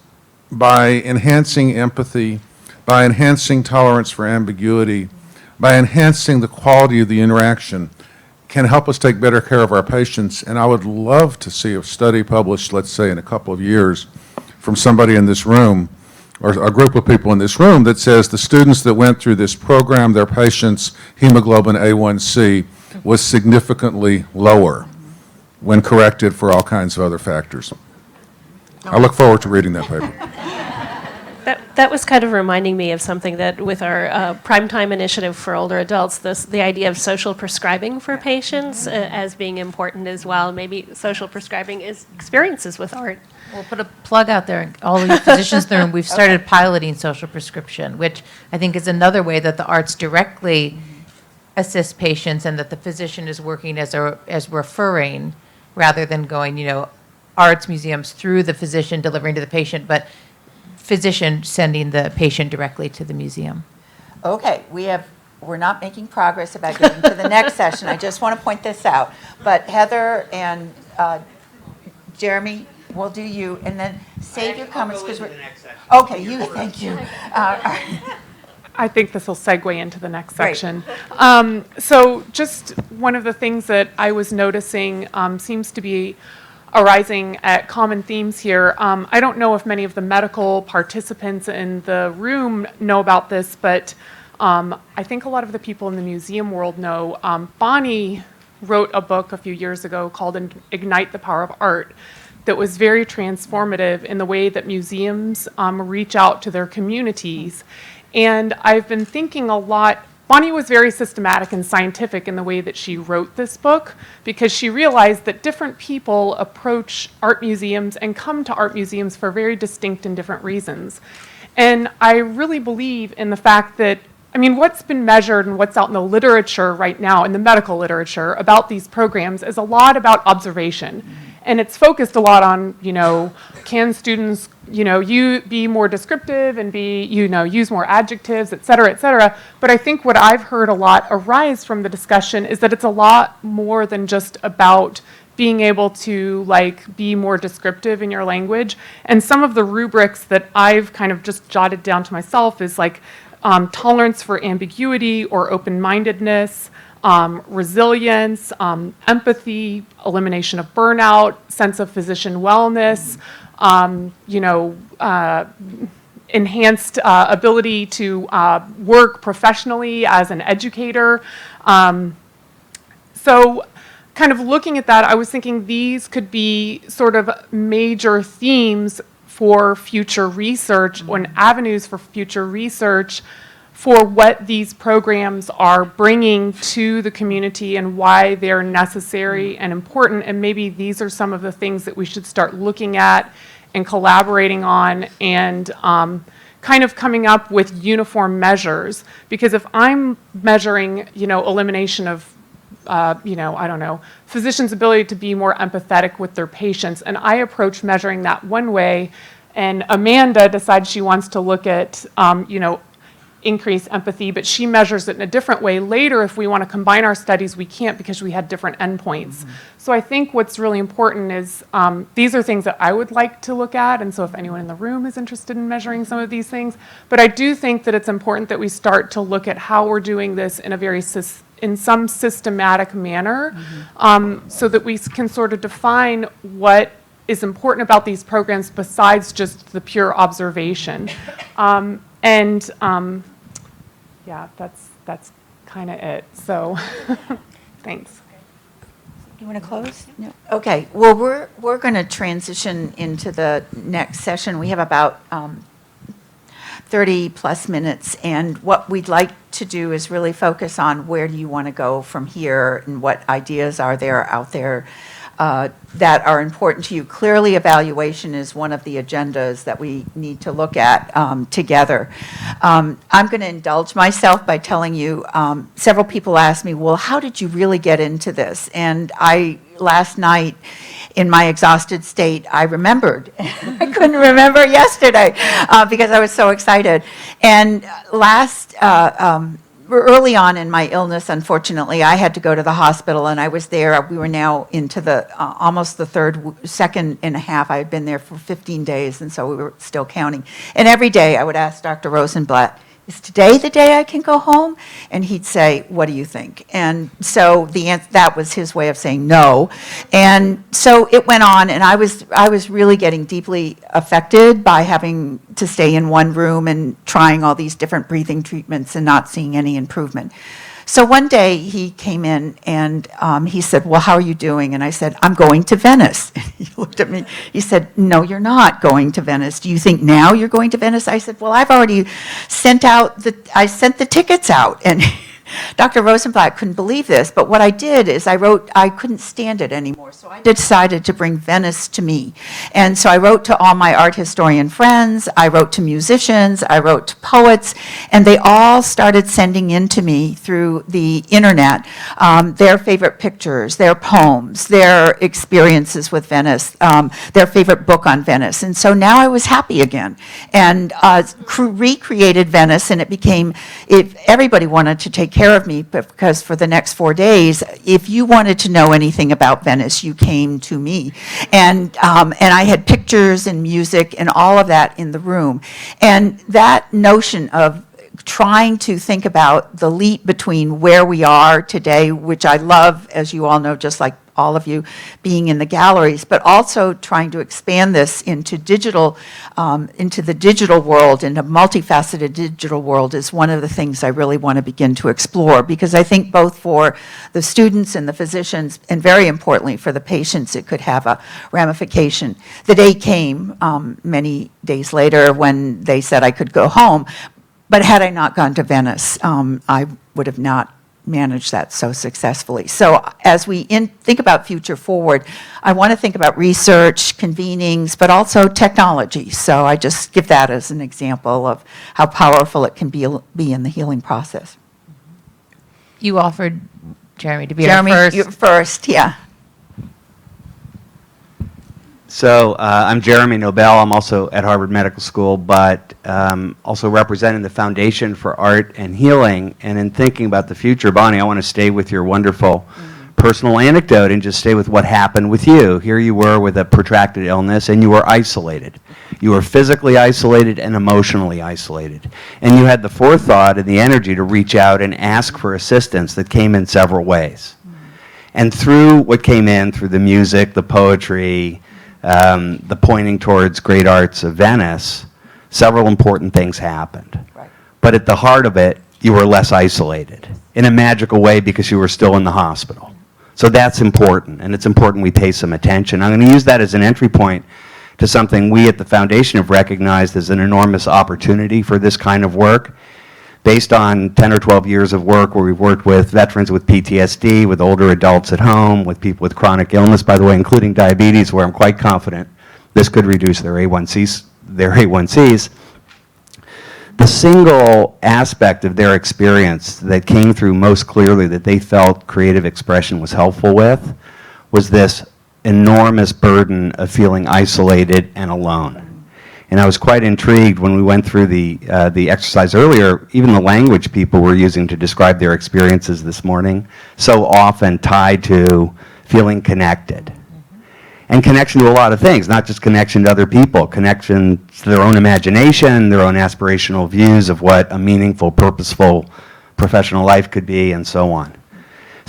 by enhancing empathy, by enhancing tolerance for ambiguity, by enhancing the quality of the interaction, can help us take better care of our patients. And I would love to see a study published, let's say in a couple of years, from somebody in this room, or a group of people in this room, that says the students that went through this program, their patients' hemoglobin A1C was significantly lower when corrected for all kinds of other factors. I look forward to reading that paper. That was kind of reminding me of something that with our primetime initiative for older adults, the idea of social prescribing for patients as being important as well. Maybe social prescribing is experiences with art. We'll put a plug out there, all of you physicians in the room. We've started piloting social prescription, which I think is another way that the arts directly assist patients and that the physician is working as referring rather than going, arts museums through the physician delivering to the patient, but physician sending the patient directly to the museum. Okay, we're not making progress about getting to the next session. I just want to point this out. But Heather and Jeremy, we'll do you, and then save your comments because we're. Okay, thank you. I think this will segue into the next Great. section. So just one of the things that I was noticing seems to be arising at common themes here. I don't know if many of the medical participants in the room know about this, but I think a lot of the people in the museum world know. Bonnie wrote a book a few years ago called Ignite the Power of Art that was very transformative in the way that museums reach out to their communities. And I've been thinking a lot. Bonnie was very systematic and scientific in the way that she wrote this book because she realized that different people approach art museums and come to art museums for very distinct and different reasons. And I really believe in the fact that, what's been measured and what's out in the literature right now, in the medical literature about these programs is a lot about observation. And it's focused a lot on, can students, you be more descriptive and use more adjectives, et cetera, But I think what I've heard a lot arise from the discussion is that it's a lot more than just about being able to be more descriptive in your language. And some of the rubrics that I've kind of just jotted down to myself is tolerance for ambiguity or open-mindedness, resilience, empathy, elimination of burnout, sense of physician wellness, enhanced ability to work professionally as an educator. So kind of looking at that, I was thinking these could be sort of major themes for future research and avenues for future research for what these programs are bringing to the community and why they're necessary and important. And maybe these are some of the things that we should start looking at and collaborating on and kind of coming up with uniform measures. Because if I'm measuring, elimination of, physicians' ability to be more empathetic with their patients, and I approach measuring that one way, and Amanda decides she wants to look at, increase empathy, but she measures it in a different way. Later, if we want to combine our studies, we can't because we had different endpoints. So I think what's really important is these are things that I would like to look at, and so if anyone in the room is interested in measuring some of these things, but I do think that it's important that we start to look at how we're doing this in a very in some systematic manner so that we can sort of define what is important about these programs besides just the pure observation. Yeah, that's kind of it. So, thanks. You want to close? No. Okay. Well, we're going to transition into the next session. We have about 30 plus minutes, and what we'd like to do is really focus on where do you want to go from here and what ideas are there out there that are important to you. Clearly, evaluation is one of the agendas that we need to look at together. I'm going to indulge myself by telling you, several people asked me, well, how did you really get into this? And last night, in my exhausted state, I remembered. I couldn't remember yesterday because I was so excited. And early on in my illness, unfortunately, I had to go to the hospital, and I was there. We were now into the almost the second and a half. I had been there for 15 days, and so we were still counting. And every day I would ask Dr. Rosenblatt, is today the day I can go home? And he'd say, what do you think? And so that was his way of saying no. And so it went on, and I was really getting deeply affected by having to stay in one room and trying all these different breathing treatments and not seeing any improvement. So one day he came in and he said, well, how are you doing? And I said, I'm going to Venice. He looked at me. He said, no, you're not going to Venice. Do you think now you're going to Venice? I said, well, I've already sent the tickets out. And Dr. Rosenblatt couldn't believe this, but what I did is I couldn't stand it anymore, so I decided to bring Venice to me. And so I wrote to all my art historian friends, I wrote to musicians, I wrote to poets, and they all started sending in to me through the internet their favorite pictures, their poems, their experiences with Venice, their favorite book on Venice. And so now I was happy again, and recreated Venice, and it became, if everybody wanted to take care of me, because for the next 4 days, if you wanted to know anything about Venice, you came to me. And I had pictures and music and all of that in the room. And that notion of trying to think about the leap between where we are today, which I love, as you all know, just like all of you, being in the galleries, but also trying to expand this into digital, into the digital world, into multifaceted digital world is one of the things I really want to begin to explore, because I think both for the students and the physicians, and very importantly for the patients, it could have a ramification. The day came many days later when they said I could go home, but had I not gone to Venice, I would have not managed that so successfully. So as we think about future forward, I want to think about research, convenings, but also technology. So I just give that as an example of how powerful it can be in the healing process. You offered, Jeremy, to be our first. Jeremy, you're first, yeah. So I'm Jeremy Nobel. I'm also at Harvard Medical School, but also representing the Foundation for Art and Healing. And in thinking about the future, Bonnie, I want to stay with your wonderful personal anecdote and just stay with what happened with you. Here you were with a protracted illness, and you were isolated. You were physically isolated and emotionally isolated. And you had the forethought and the energy to reach out and ask for assistance that came in several ways. And through what came in, through the music, the poetry, the pointing towards great arts of Venice, several important things happened. Right. But at the heart of it, you were less isolated in a magical way because you were still in the hospital. So that's important, and it's important we pay some attention. I'm going to use that as an entry point to something we at the Foundation have recognized as an enormous opportunity for this kind of work. Based on 10 or 12 years of work where we've worked with veterans with PTSD, with older adults at home, with people with chronic illness, by the way, including diabetes, where I'm quite confident this could reduce their A1Cs. The single aspect of their experience that came through most clearly that they felt creative expression was helpful with was this enormous burden of feeling isolated and alone. And I was quite intrigued when we went through the exercise earlier, even the language people were using to describe their experiences this morning, so often tied to feeling connected. And connection to a lot of things, not just connection to other people, connection to their own imagination, their own aspirational views of what a meaningful, purposeful professional life could be, and so on.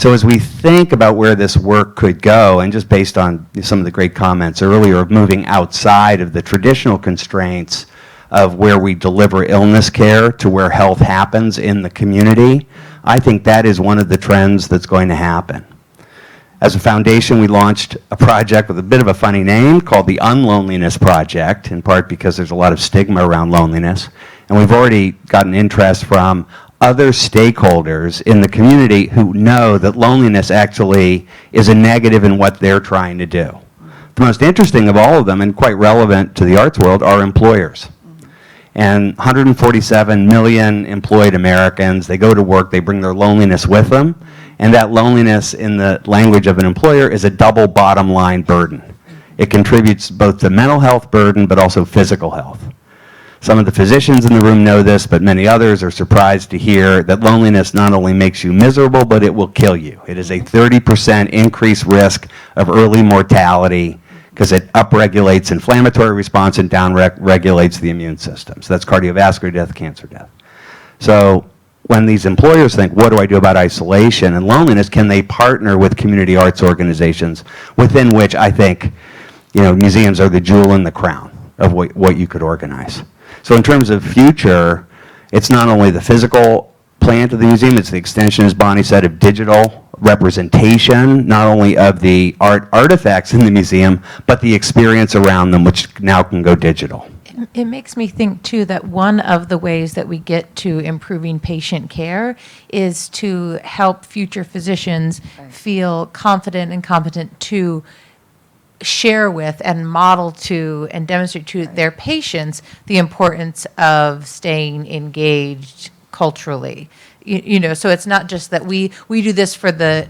So as we think about where this work could go, and just based on some of the great comments earlier of moving outside of the traditional constraints of where we deliver illness care to where health happens in the community, I think that is one of the trends that's going to happen. As a foundation, we launched a project with a bit of a funny name called the Unloneliness Project, in part because there's a lot of stigma around loneliness. And we've already gotten interest from other stakeholders in the community who know that loneliness actually is a negative in what they're trying to do. The most interesting of all of them, and quite relevant to the arts world, are employers. And 147 million employed Americans, they go to work, they bring their loneliness with them, and that loneliness, in the language of an employer, is a double bottom line burden. It contributes both to mental health burden, but also physical health. Some of the physicians in the room know this, but many others are surprised to hear that loneliness not only makes you miserable, but it will kill you. It is a 30% increased risk of early mortality because it upregulates inflammatory response and downregulates the immune system. So that's cardiovascular death, cancer death. So when these employers think, what do I do about isolation and loneliness, can they partner with community arts organizations, within which I think, museums are the jewel in the crown of what you could organize. So in terms of future, it's not only the physical plant of the museum, it's the extension, as Bonnie said, of digital representation, not only of the artifacts in the museum, but the experience around them, which now can go digital. It makes me think, too, that one of the ways that we get to improving patient care is to help future physicians feel confident and competent to share with and model to and demonstrate to their patients the importance of staying engaged culturally. So it's not just that we do this for the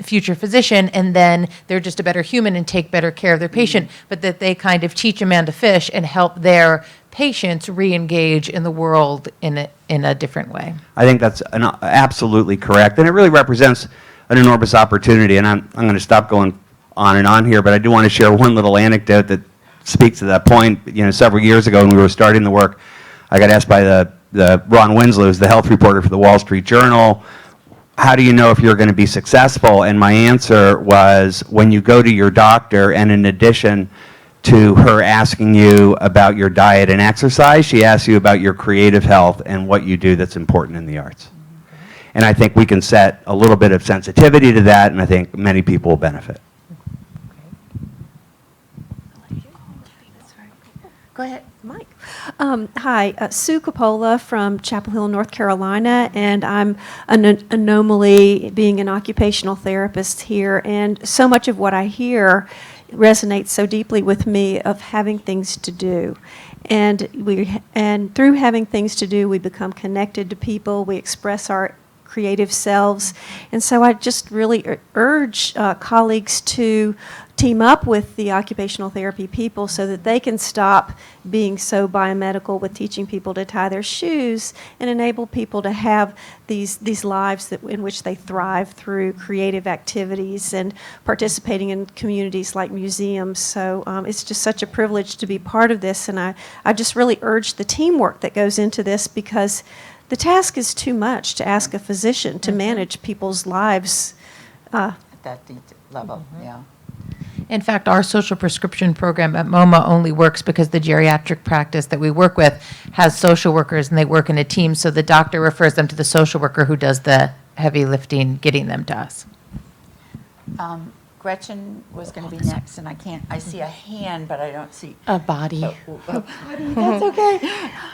future physician and then they're just a better human and take better care of their patient, but that they kind of teach a man to fish and help their patients re-engage in the world in a different way. I think that's absolutely correct, and it really represents an enormous opportunity, and I'm going to stop going on and on here, but I do want to share one little anecdote that speaks to that point. Several years ago when we were starting the work, I got asked by the Ron Winslow, who's the health reporter for the Wall Street Journal, how do you know if you're going to be successful? And my answer was, when you go to your doctor, and in addition to her asking you about your diet and exercise, she asks you about your creative health and what you do that's important in the arts. And I think we can set a little bit of sensitivity to that, and I think many people will benefit. Go ahead, Mike. Hi, Sue Coppola from Chapel Hill, North Carolina, and I'm an anomaly being an occupational therapist here, and so much of what I hear resonates so deeply with me of having things to do. And through having things to do, we become connected to people, we express our creative selves. And so I just really urge colleagues to team up with the occupational therapy people so that they can stop being so biomedical with teaching people to tie their shoes and enable people to have these lives in which they thrive through creative activities and participating in communities like museums. So it's just such a privilege to be part of this, and I just really urge the teamwork that goes into this, because the task is too much to ask a physician to manage people's lives. At that level, yeah. In fact, our social prescription program at MoMA only works because the geriatric practice that we work with has social workers, and they work in a team, so the doctor refers them to the social worker who does the heavy lifting, getting them to us. Gretchen was going to be next, and I see a hand, but I don't see. A body. That's okay.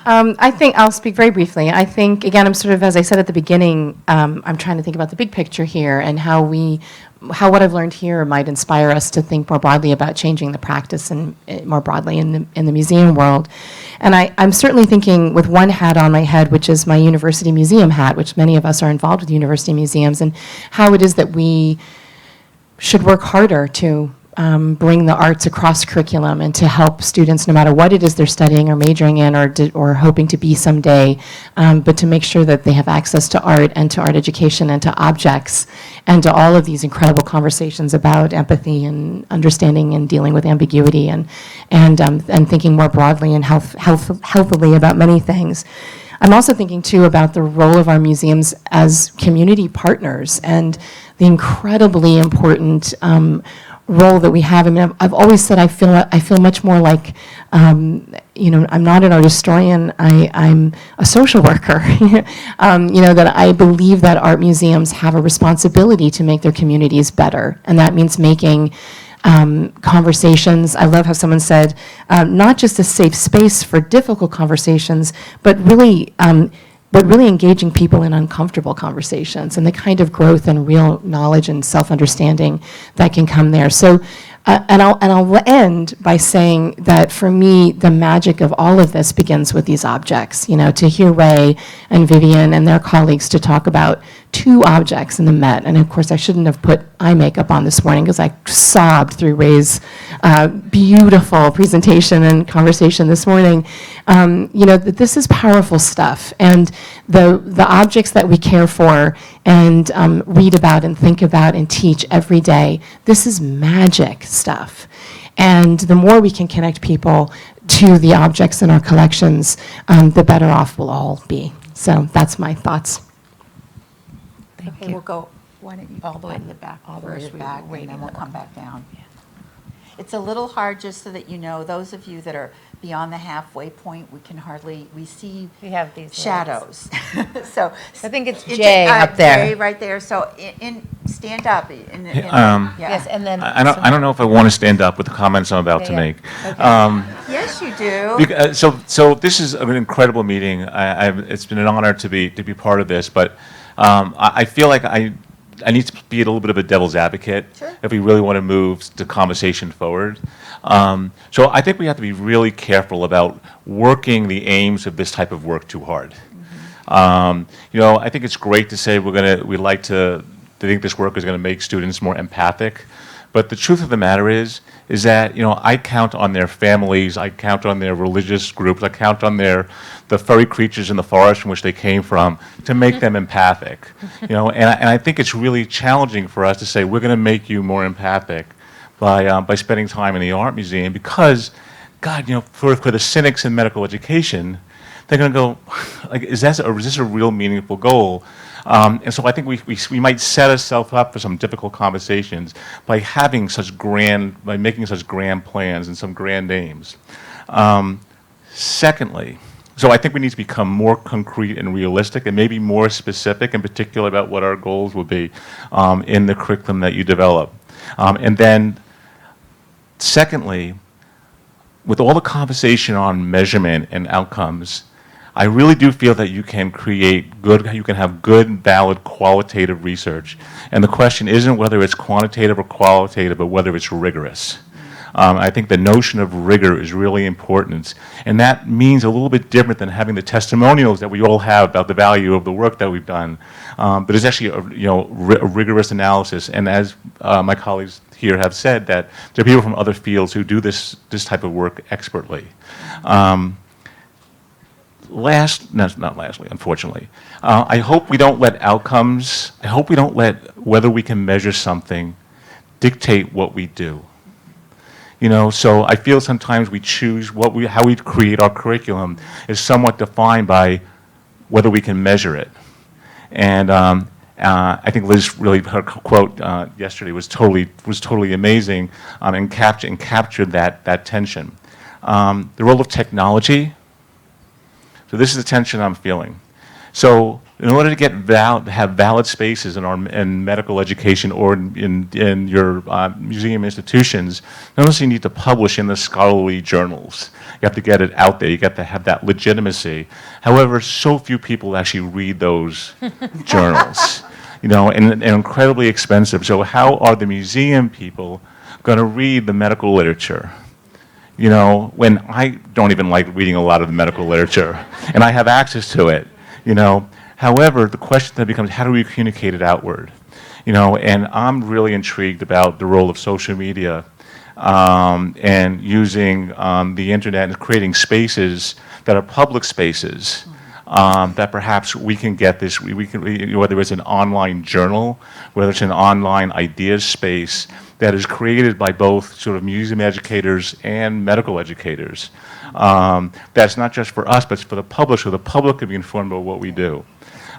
I think I'll speak very briefly. I think, again, I'm sort of, as I said at the beginning, I'm trying to think about the big picture here and how what I've learned here might inspire us to think more broadly about changing the practice and more broadly in the museum world. And I'm certainly thinking with one hat on my head, which is my university museum hat, which many of us are involved with university museums, and how it is that we should work harder to bring the arts across curriculum and to help students, no matter what it is they're studying or majoring in or hoping to be someday, but to make sure that they have access to art and to art education and to objects and to all of these incredible conversations about empathy and understanding and dealing with ambiguity and thinking more broadly and healthily about many things. I'm also thinking, too, about the role of our museums as community partners and the incredibly important role that we have. I mean, I've always said I feel much more like, you know, I'm not an art historian, I'm a social worker. You know, that I believe that art museums have a responsibility to make their communities better, and that means making conversations. I love how someone said, not just a safe space for difficult conversations, but really engaging people in uncomfortable conversations and the kind of growth and real knowledge and self-understanding that can come there. So, and I'll end by saying that for me, the magic of all of this begins with these objects. You know, to hear Ray and Vivian and their colleagues to talk about 2 objects in the Met, and of course I shouldn't have put eye makeup on this morning because I sobbed through Ray's beautiful presentation and conversation this morning. You know, that this is powerful stuff, and the objects that we care for and read about and think about and teach every day, this is magic stuff. And the more we can connect people to the objects in our collections, the better off we'll all be. So that's my thoughts. Okay, we'll go, why don't you all the way to the back first, back, and then we'll come back down. It's a little hard, just so that you know, those of you that are beyond the halfway point, we see We have these shadows. So I think it's Jay up there. Jay right there, so stand up. Yes, and then. I don't know if I want to stand up with the comments I'm about to make. Yes, you do. So this is an incredible meeting. It's been an honor to be part of this, but I feel like I need to be a little bit of a devil's advocate if we really want to move the conversation forward. So I think we have to be really careful about working the aims of this type of work too hard. You know, I think it's great to say we like to think this work is going to make students more empathic. But the truth of the matter is that, you know, I count on their families, I count on their religious groups, I count on the furry creatures in the forest from which they came from to make them empathic. You know, and I think it's really challenging for us to say we're going to make you more empathic by spending time in the art museum, because, God, you know, for the cynics in medical education, they're going to go, like, is this a real meaningful goal? And so I think we might set ourselves up for some difficult conversations by making such grand plans and some grand aims. Secondly, so I think we need to become more concrete and realistic and maybe more specific in particular about what our goals will be in the curriculum that you develop. And then secondly, with all the conversation on measurement and outcomes, I really do feel that you can have good, valid, qualitative research. And the question isn't whether it's quantitative or qualitative, but whether it's rigorous. I think the notion of rigor is really important. And that means a little bit different than having the testimonials that we all have about the value of the work that we've done. But it's actually a rigorous analysis. And as my colleagues here have said, that there are people from other fields who do this type of work expertly. Not lastly, unfortunately, I hope we don't let outcomes, I hope we don't let whether we can measure something dictate what we do. You know, so I feel sometimes we choose how we create our curriculum is somewhat defined by whether we can measure it. And I think Liz really, her quote yesterday was totally amazing, and captured that tension. The role of technology. So this is the tension I'm feeling. So in order to have valid spaces in medical education or in your museum institutions, not only do you need to publish in the scholarly journals, you have to get it out there, you got to have that legitimacy. However, so few people actually read those journals, you know, and incredibly expensive. So how are the museum people going to read the medical literature? You know, when I don't even like reading a lot of the medical literature, and I have access to it, you know. However, the question then becomes, how do we communicate it outward? You know, and I'm really intrigued about the role of social media and using the internet and creating spaces that are public spaces that perhaps we can get this, whether it's an online journal, whether it's an online ideas space, that is created by both sort of museum educators and medical educators. That's not just for us, but it's for the public, so the public can be informed about what we do.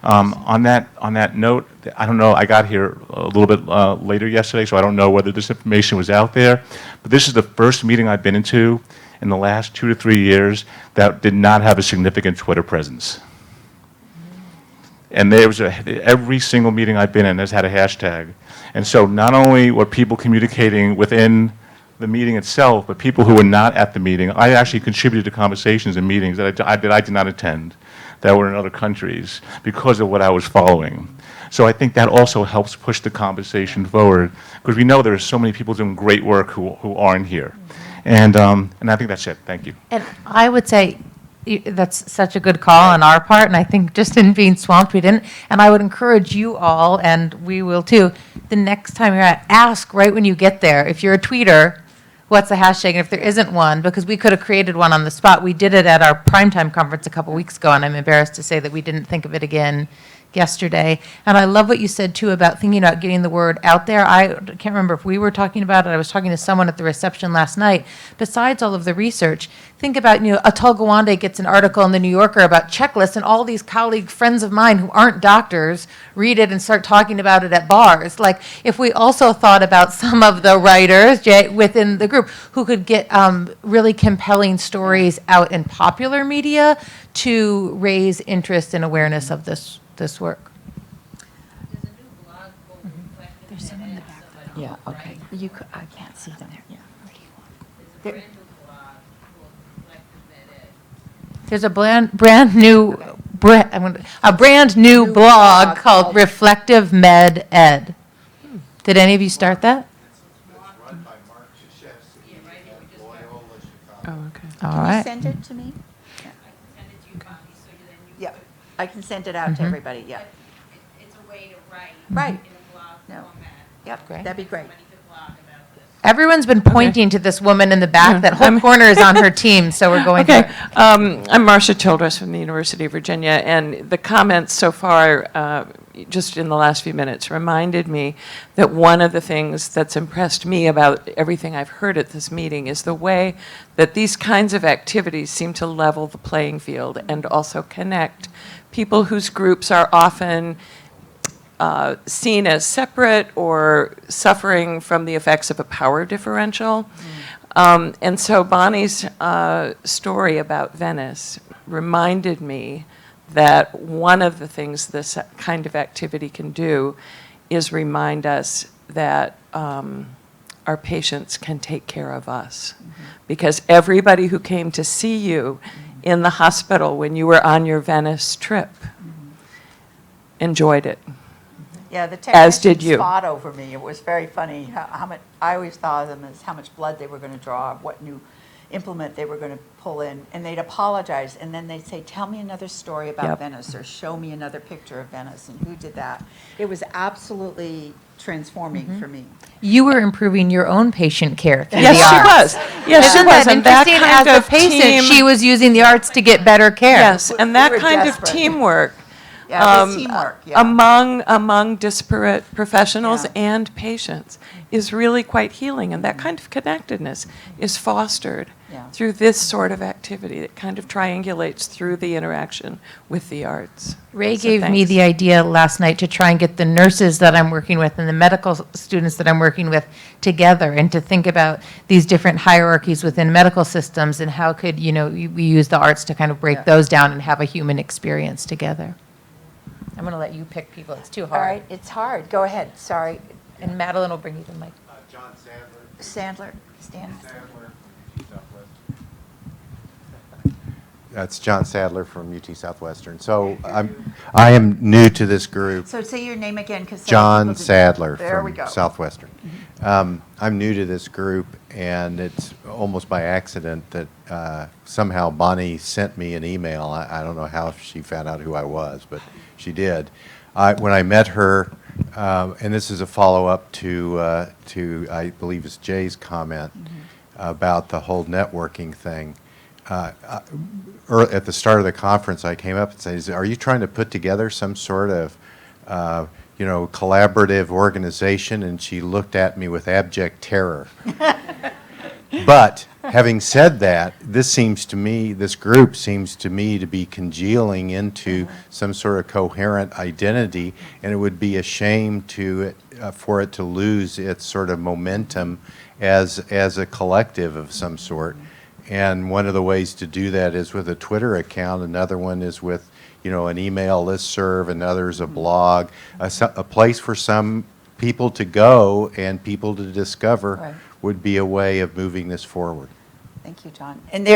On that note, I don't know, I got here a little bit later yesterday, so I don't know whether this information was out there, but this is the first meeting I've been into in the last 2 to 3 years that did not have a significant Twitter presence. And there was every single meeting I've been in has had a hashtag. And so not only were people communicating within the meeting itself, but people who were not at the meeting. I actually contributed to conversations in meetings that I did not attend, that were in other countries, because of what I was following. So I think that also helps push the conversation forward, because we know there are so many people doing great work who aren't here. And I think that's it. Thank you. And I would say that's such a good call on our part, and I think just in being swamped, we didn't. And I would encourage you all, and we will too, the next time you're at, ask right when you get there. If you're a tweeter, what's the hashtag? And if there isn't one, because we could have created one on the spot. We did it at our primetime conference a couple weeks ago, and I'm embarrassed to say that we didn't think of it again yesterday. And I love what you said too about thinking about getting the word out there. I can't remember if we were talking about it. I was talking to someone at the reception last night. Besides all of the research, think about, Atul Gawande gets an article in the New Yorker about checklists, and all these colleague friends of mine who aren't doctors read it and start talking about it at bars. Like, if we also thought about some of the writers within the group who could get really compelling stories out in popular media to raise interest and awareness of this work. There's some in the back. Yeah, okay. I can't see them. Yeah. There- There's a brand new blog called Reflective Med Ed. Did any of you start that? Oh, okay. All Can right. you send it to me? Yeah, I can send it out to Mhm. everybody, yeah. It's a way to write Right. in a blog No. format. Yep, Great. that'd be great. Everyone's been pointing to this woman in the back. Yeah, That whole corner is on her team, so we're going Okay, to. I'm Marcia Childress from the University of Virginia, and the comments so far, just in the last few minutes, reminded me that one of the things that's impressed me about everything I've heard at this meeting is the way that these kinds of activities seem to level the playing field and also connect people whose groups are often seen as separate or suffering from the effects of a power differential. And so Bonnie's story about Venice reminded me that one of the things this kind of activity can do is remind us that our patients can take care of us. Because everybody who came to see you in the hospital when you were on your Venice trip enjoyed it. Yeah, the As did technicians you. fought over me. It was very funny how much, I always thought of them as how much blood they were going to draw, what new implement they were going to pull in, and they'd apologize, and then they'd say, tell me another story about Yep. Venice, or show me another picture of Venice, and who did that. It was absolutely transforming for me. You were improving your own patient care through Yes, the she arts. was. Yes, she Isn't was. that And that interesting? kind As a of patient, team- she was using the arts to get better care. Yes, and that We were kind desperate. of teamwork. Yeah, it was teamwork, yeah. Among disparate professionals Yeah. and patients is really quite healing, and that kind of connectedness is fostered Yeah. through this sort of activity. It kind of triangulates through the interaction with the arts. Ray So gave me thanks. the idea last night to try and get the nurses that I'm working with and the medical students that I'm working with together, and to think about these different hierarchies within medical systems, and how could, we use the arts to kind of break Yeah. those down and have a human experience together. I'm going to let you pick people. It's too All hard. right, it's hard. Go ahead, sorry. And Madeline will bring you the mic. John Sandler. Stan? That's John Sadler from UT Southwestern. So I am new to this group. So say your name again, because. John Sadler There we from go. Southwestern. I'm new to this group, and it's almost by accident that somehow Bonnie sent me an email. I don't know how she found out who I was, but she did. When I met her, and this is a follow-up to I believe it's Jay's comment about the whole networking thing. At the start of the conference, I came up and said, "Are you trying to put together some sort of, collaborative organization?" And she looked at me with abject terror. But having said that, this group seems to me to be congealing into some sort of coherent identity, and it would be a shame for it to lose its sort of momentum as a collective of some sort. And one of the ways to do that is with a Twitter account. Another one is with, an email listserv. Another is a blog, a place for some people to go and people to discover. Right. Would be a way of moving this forward. Thank you, John. And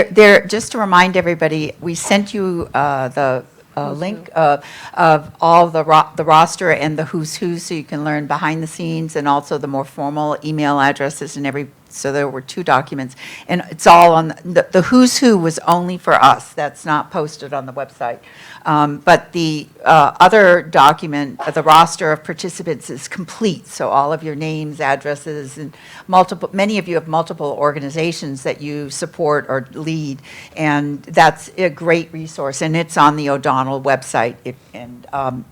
just to remind everybody, we sent you the link of all the roster and the who's who, so you can learn behind the scenes and also the more formal email addresses and so there were 2 documents. And it's all on, the who's who was only for us. That's not posted on the website. But the other document, the roster of participants is complete. So all of your names, addresses, and many of you have multiple organizations that you support or lead. And that's a great resource. And it's on the O'Donnell website.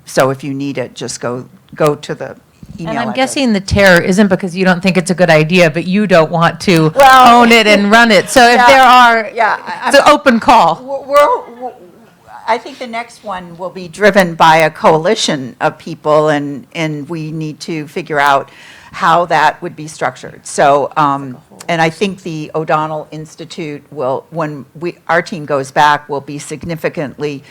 So if you need it, just go to the email And I'm address. guessing the terror isn't because you don't think it's a good idea, but you don't want to Well, own it and run it. So if yeah, there are, yeah, it's an open call. I think the next one will be driven by a coalition of people, and we need to figure out how that would be structured. So, and I think the O'Donnell Institute will, when our team goes back, will be significantly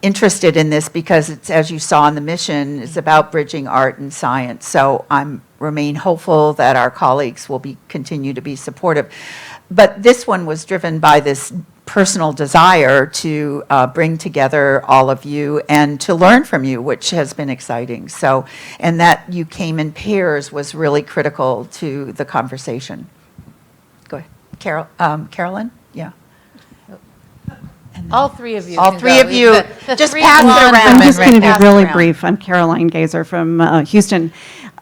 interested in this because it's, as you saw in the mission, it's about bridging art and science. So remain hopeful that our colleagues will continue to be supportive. But this one was driven by this personal desire to bring together all of you and to learn from you, which has been exciting. So, and that you came in pairs was really critical to the conversation. Go ahead. Carolyn? Yeah. All 3 of you. All can 3 go. of you, just three pass it blonde around. I'm just women going to right be now. really brief. I'm Caroline Gazer from Houston.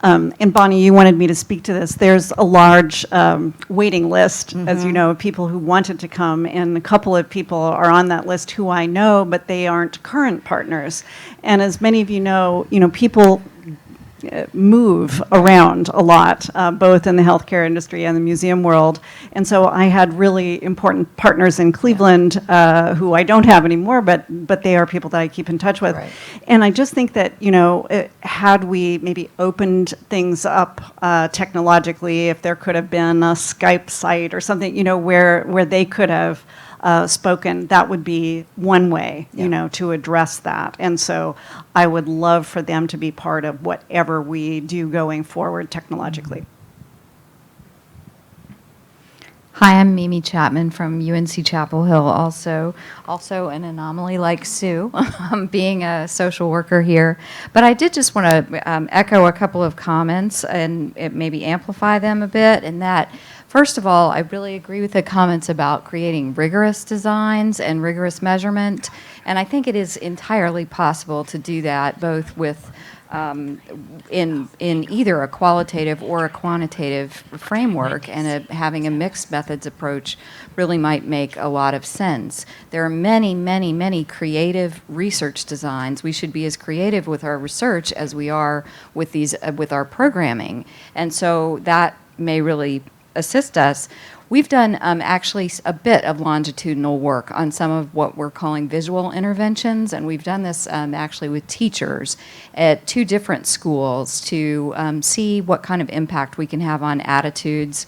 And Bonnie, you wanted me to speak to this. There's a large waiting list, as you know, of people who wanted to come, and a couple of people are on that list who I know, but they aren't current partners. And as many of you know, people move around a lot, both in the healthcare industry and the museum world. And so I had really important partners in Cleveland who I don't have anymore, but they are people that I keep in touch with. Right. And I just think that, had we maybe opened things up technologically, if there could have been a Skype site or something, where they could have spoken, that would be one way, to address that. And so I would love for them to be part of whatever we do going forward technologically. Hi, I'm Mimi Chapman from UNC Chapel Hill, also an anomaly like Sue, being a social worker here. But I did just want to echo a couple of comments and maybe amplify them a bit, in that, first of all, I really agree with the comments about creating rigorous designs and rigorous measurement, and I think it is entirely possible to do that both with in either a qualitative or a quantitative framework, and having a mixed methods approach really might make a lot of sense. There are many, many, many creative research designs. We should be as creative with our research as we are with with our programming, and so that may really assist us. We've done actually a bit of longitudinal work on some of what we're calling visual interventions, and we've done this actually with teachers at 2 different schools to see what kind of impact we can have on attitudes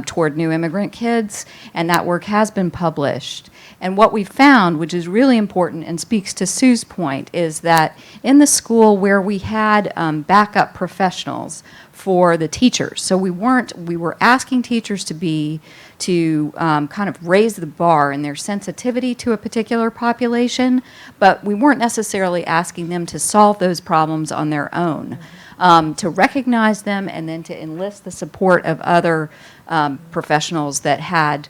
toward new immigrant kids, and that work has been published. And what we found, which is really important and speaks to Sue's point, is that in the school where we had backup professionals for the teachers, so we were asking teachers to kind of raise the bar in their sensitivity to a particular population, but we weren't necessarily asking them to solve those problems on their own. To recognize them and then to enlist the support of other professionals that had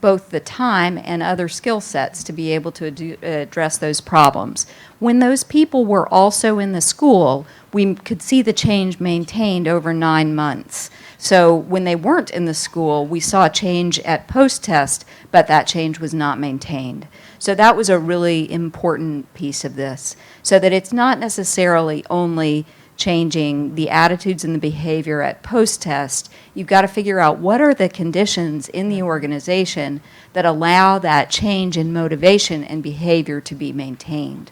both the time and other skill sets to be able to address those problems. When those people were also in the school, we could see the change maintained over 9 months. So when they weren't in the school, we saw a change at post-test, but that change was not maintained. So that was a really important piece of this, so that it's not necessarily only changing the attitudes and the behavior at post-test, you've got to figure out what are the conditions in the organization that allow that change in motivation and behavior to be maintained.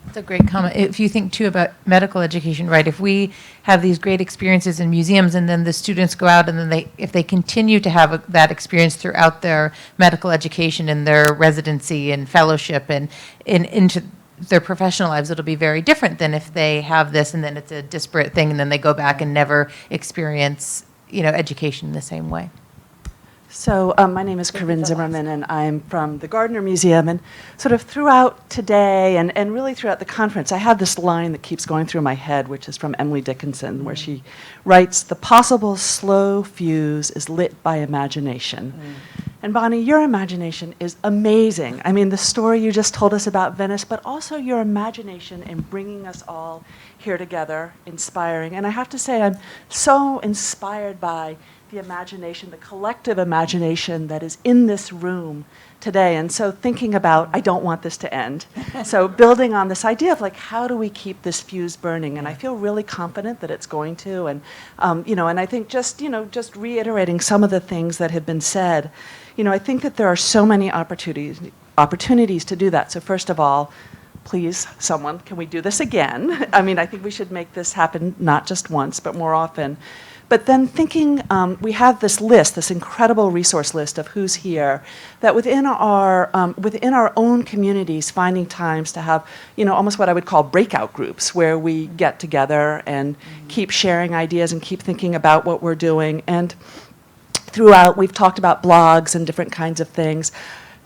That's a great comment. If you think too about medical education, right? If we have these great experiences in museums and then the students go out and then if they continue to have that experience throughout their medical education and their residency and fellowship and into their professional lives, it'll be very different than if they have this and then it's a disparate thing and then they go back and never experience, education in the same way. So my name is Corinne Zimmerman, and I'm from the Gardner Museum. And sort of throughout today and really throughout the conference, I have this line that keeps going through my head, which is from Emily Dickinson, where she writes, "The possible slow fuse is lit by imagination." And Bonnie, your imagination is amazing. I mean, the story you just told us about Venice, but also your imagination in bringing us all here together, inspiring. And I have to say, I'm so inspired by the imagination, the collective imagination that is in this room today. And so thinking about, I don't want this to end. So building on this idea of like, how do we keep this fuse burning? And I feel really confident that it's going to. And, and I think just reiterating some of the things that have been said, I think that there are so many opportunities to do that. So first of all, please, someone, can we do this again? I mean, I think we should make this happen not just once, but more often. But then thinking, we have this list, this incredible resource list of who's here, that within our own communities, finding times to have, almost what I would call breakout groups, where we get together and keep sharing ideas and keep thinking about what we're doing. And throughout, we've talked about blogs and different kinds of things.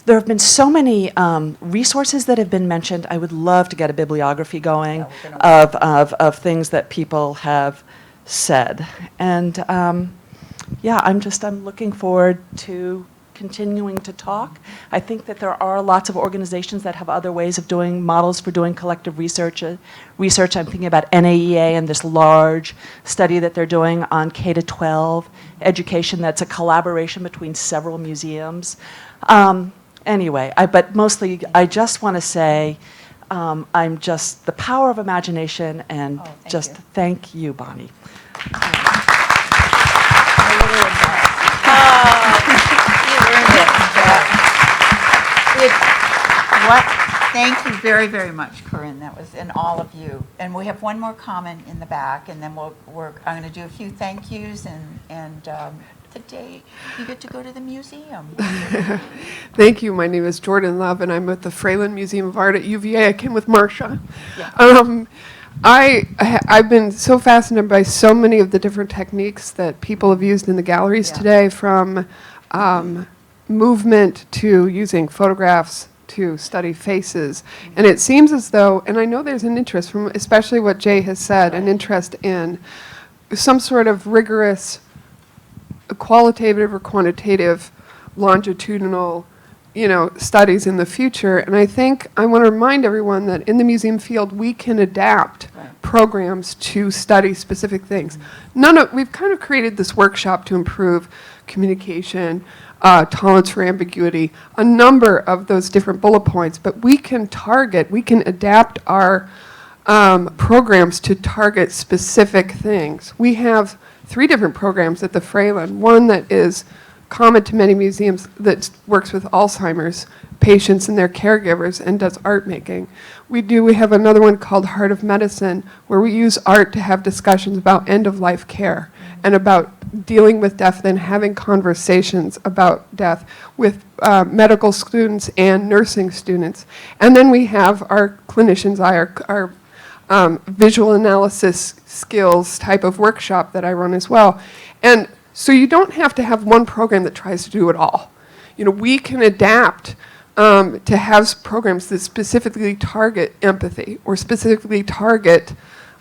There have been so many resources that have been mentioned. I would love to get a bibliography going of things that people have said. And I'm looking forward to continuing to talk. I think that there are lots of organizations that have other ways of doing models for doing collective research. I'm thinking about NAEA and this large study that they're doing on K-12 education that's a collaboration between several museums. But mostly I just want to say I'm just the power of imagination and thank you, Bonnie. Thank you very, very much, Corinne. That was, and all of you. And we have one more comment in the back, and then I'm going to do a few thank yous, and today you get to go to the museum. Thank you. My name is Jordan Love, and I'm at the Fralin Museum of Art at UVA. I came with Marcia. Yeah. I've been so fascinated by so many of the different techniques that people have used in the galleries today, from movement to using photographs to study faces. And it seems as though, and I know there's an interest from especially what Jay has said, an interest in some sort of rigorous qualitative or quantitative longitudinal studies in the future. And I think I want to remind everyone that in the museum field, we can adapt programs to study specific things. We've kind of created this workshop to improve communication, tolerance for ambiguity, a number of those different bullet points, but we can adapt our programs to target specific things. We have 3 different programs at the Fralin. One that is common to many museums that works with Alzheimer's patients and their caregivers and does art making. We have another one called Heart of Medicine, where we use art to have discussions about end-of-life care and about dealing with death, then having conversations about death with medical students and nursing students. And then we have our clinician's eye, our visual analysis skills type of workshop that I run as well. And so you don't have to have one program that tries to do it all. We can adapt to have programs that specifically target empathy or specifically target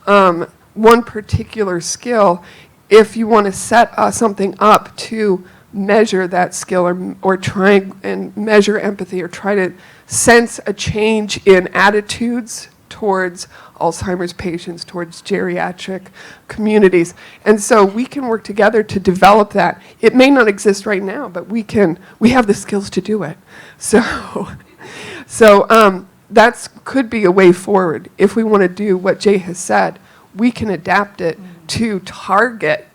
one particular skill if you want to set something up to measure that skill or try and measure empathy or try to sense a change in attitudes towards Alzheimer's patients, towards geriatric communities. And so we can work together to develop that. It may not exist right now, but we have the skills to do it. So could be a way forward. If we want to do what Jay has said, we can adapt it to target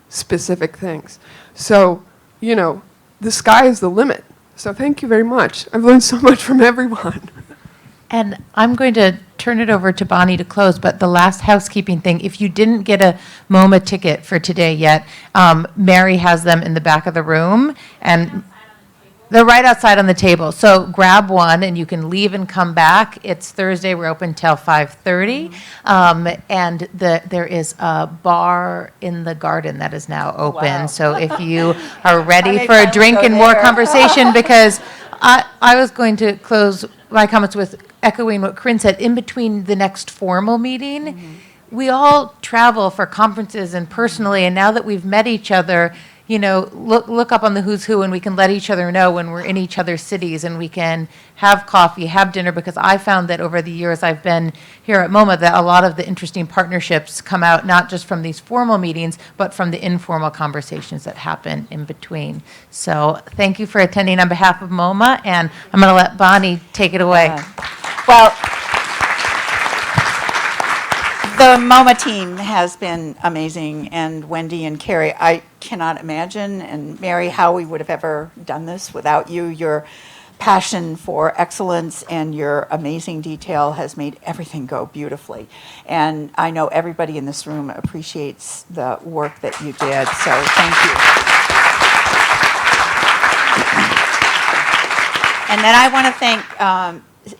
specific things. So, you know, the sky is the limit. So thank you very much. I've learned so much from everyone. And I'm going to turn it over to Bonnie to close, but the last housekeeping thing, if you didn't get a MoMA ticket for today yet, Mary has them in the back of the room, and they're right outside on the table. So grab one, and you can leave and come back. It's Thursday, we're open till 5:30, and there is a bar in the garden that is now open. So if you are ready for a drink and more conversation, because I was going to close my comments with echoing what Corinne said. In between the next formal meeting, we all travel for conferences and personally, and now that we've met each other, you know, look up on the who's who, and we can let each other know when we're in each other's cities, and we can have coffee, have dinner, because I found that over the years I've been here at MoMA that a lot of the interesting partnerships come out not just from these formal meetings, but from the informal conversations that happen in between. So thank you for attending on behalf of MoMA, and I'm going to let Bonnie take it away. Well, the MoMA team has been amazing, and Wendy and Carrie, I cannot imagine, and Mary, how we would have ever done this without you. Your passion for excellence and your amazing detail has made everything go beautifully. And I know everybody in this room appreciates the work that you did, so thank you. And then I want to thank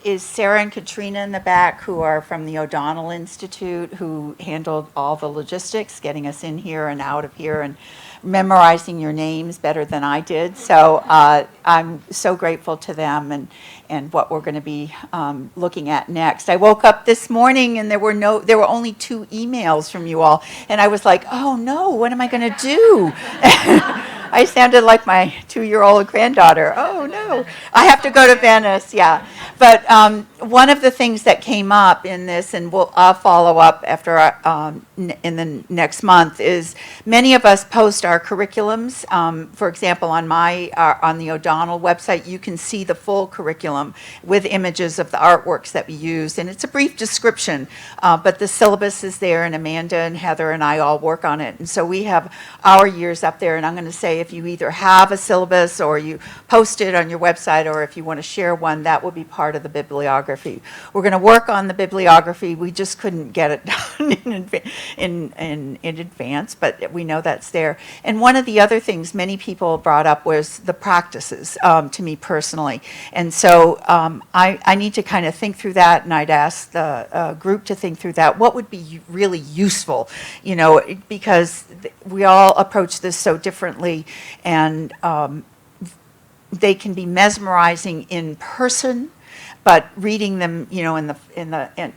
is Sarah and Katrina in the back, who are from the O'Donnell Institute, who handled all the logistics, getting us in here and out of here, and memorizing your names better than I did. So I'm so grateful to them and what we're going to be looking at next. I woke up this morning and there were only 2 emails from you all, and I was like, oh no, what am I going to do? I sounded like my 2-year-old granddaughter. Oh no, I have to go to Venice, yeah. But one of the things that came up in this, and I'll follow up after in the next month, is many of us post our curriculums. For example, on the O'Donnell website, you can see the full curriculum with images of the artworks that we use, and it's a brief description, but the syllabus is there, and Amanda and Heather and I all work on it. And so we have our years up there, and I'm going to say if you either have a syllabus or you post it on your website, or if you want to share one, that will be part of the bibliography. We're going to work on the bibliography. We just couldn't get it done in advance, but we know that's there. And one of the other things many people brought up was the practices, to me personally. And so I need to kind of think through that, and I'd ask the group to think through that. What would be really useful, you know, because we all approach this so differently, and they can be mesmerizing in person, but reading them, you know,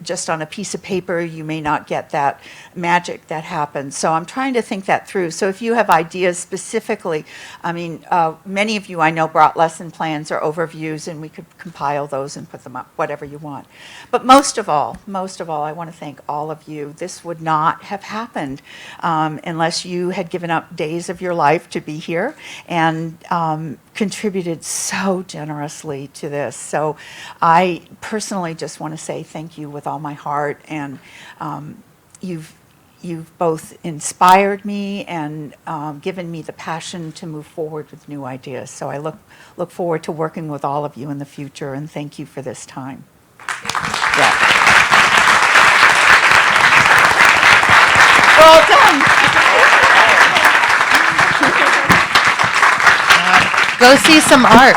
just on a piece of paper, you may not get that magic that happens. So I'm trying to think that through. So if you have ideas specifically, I mean, many of you I know brought lesson plans or overviews, and we could compile those and put them up, whatever you want. But most of all, I want to thank all of you. This would not have happened unless you had given up days of your life to be here and contributed so generously to this. So I personally just want to say thank you with all my heart, and you've both inspired me and given me the passion to move forward with new ideas. So I look forward to working with all of you in the future, and thank you for this time. Yeah. We're all done. Go see some art.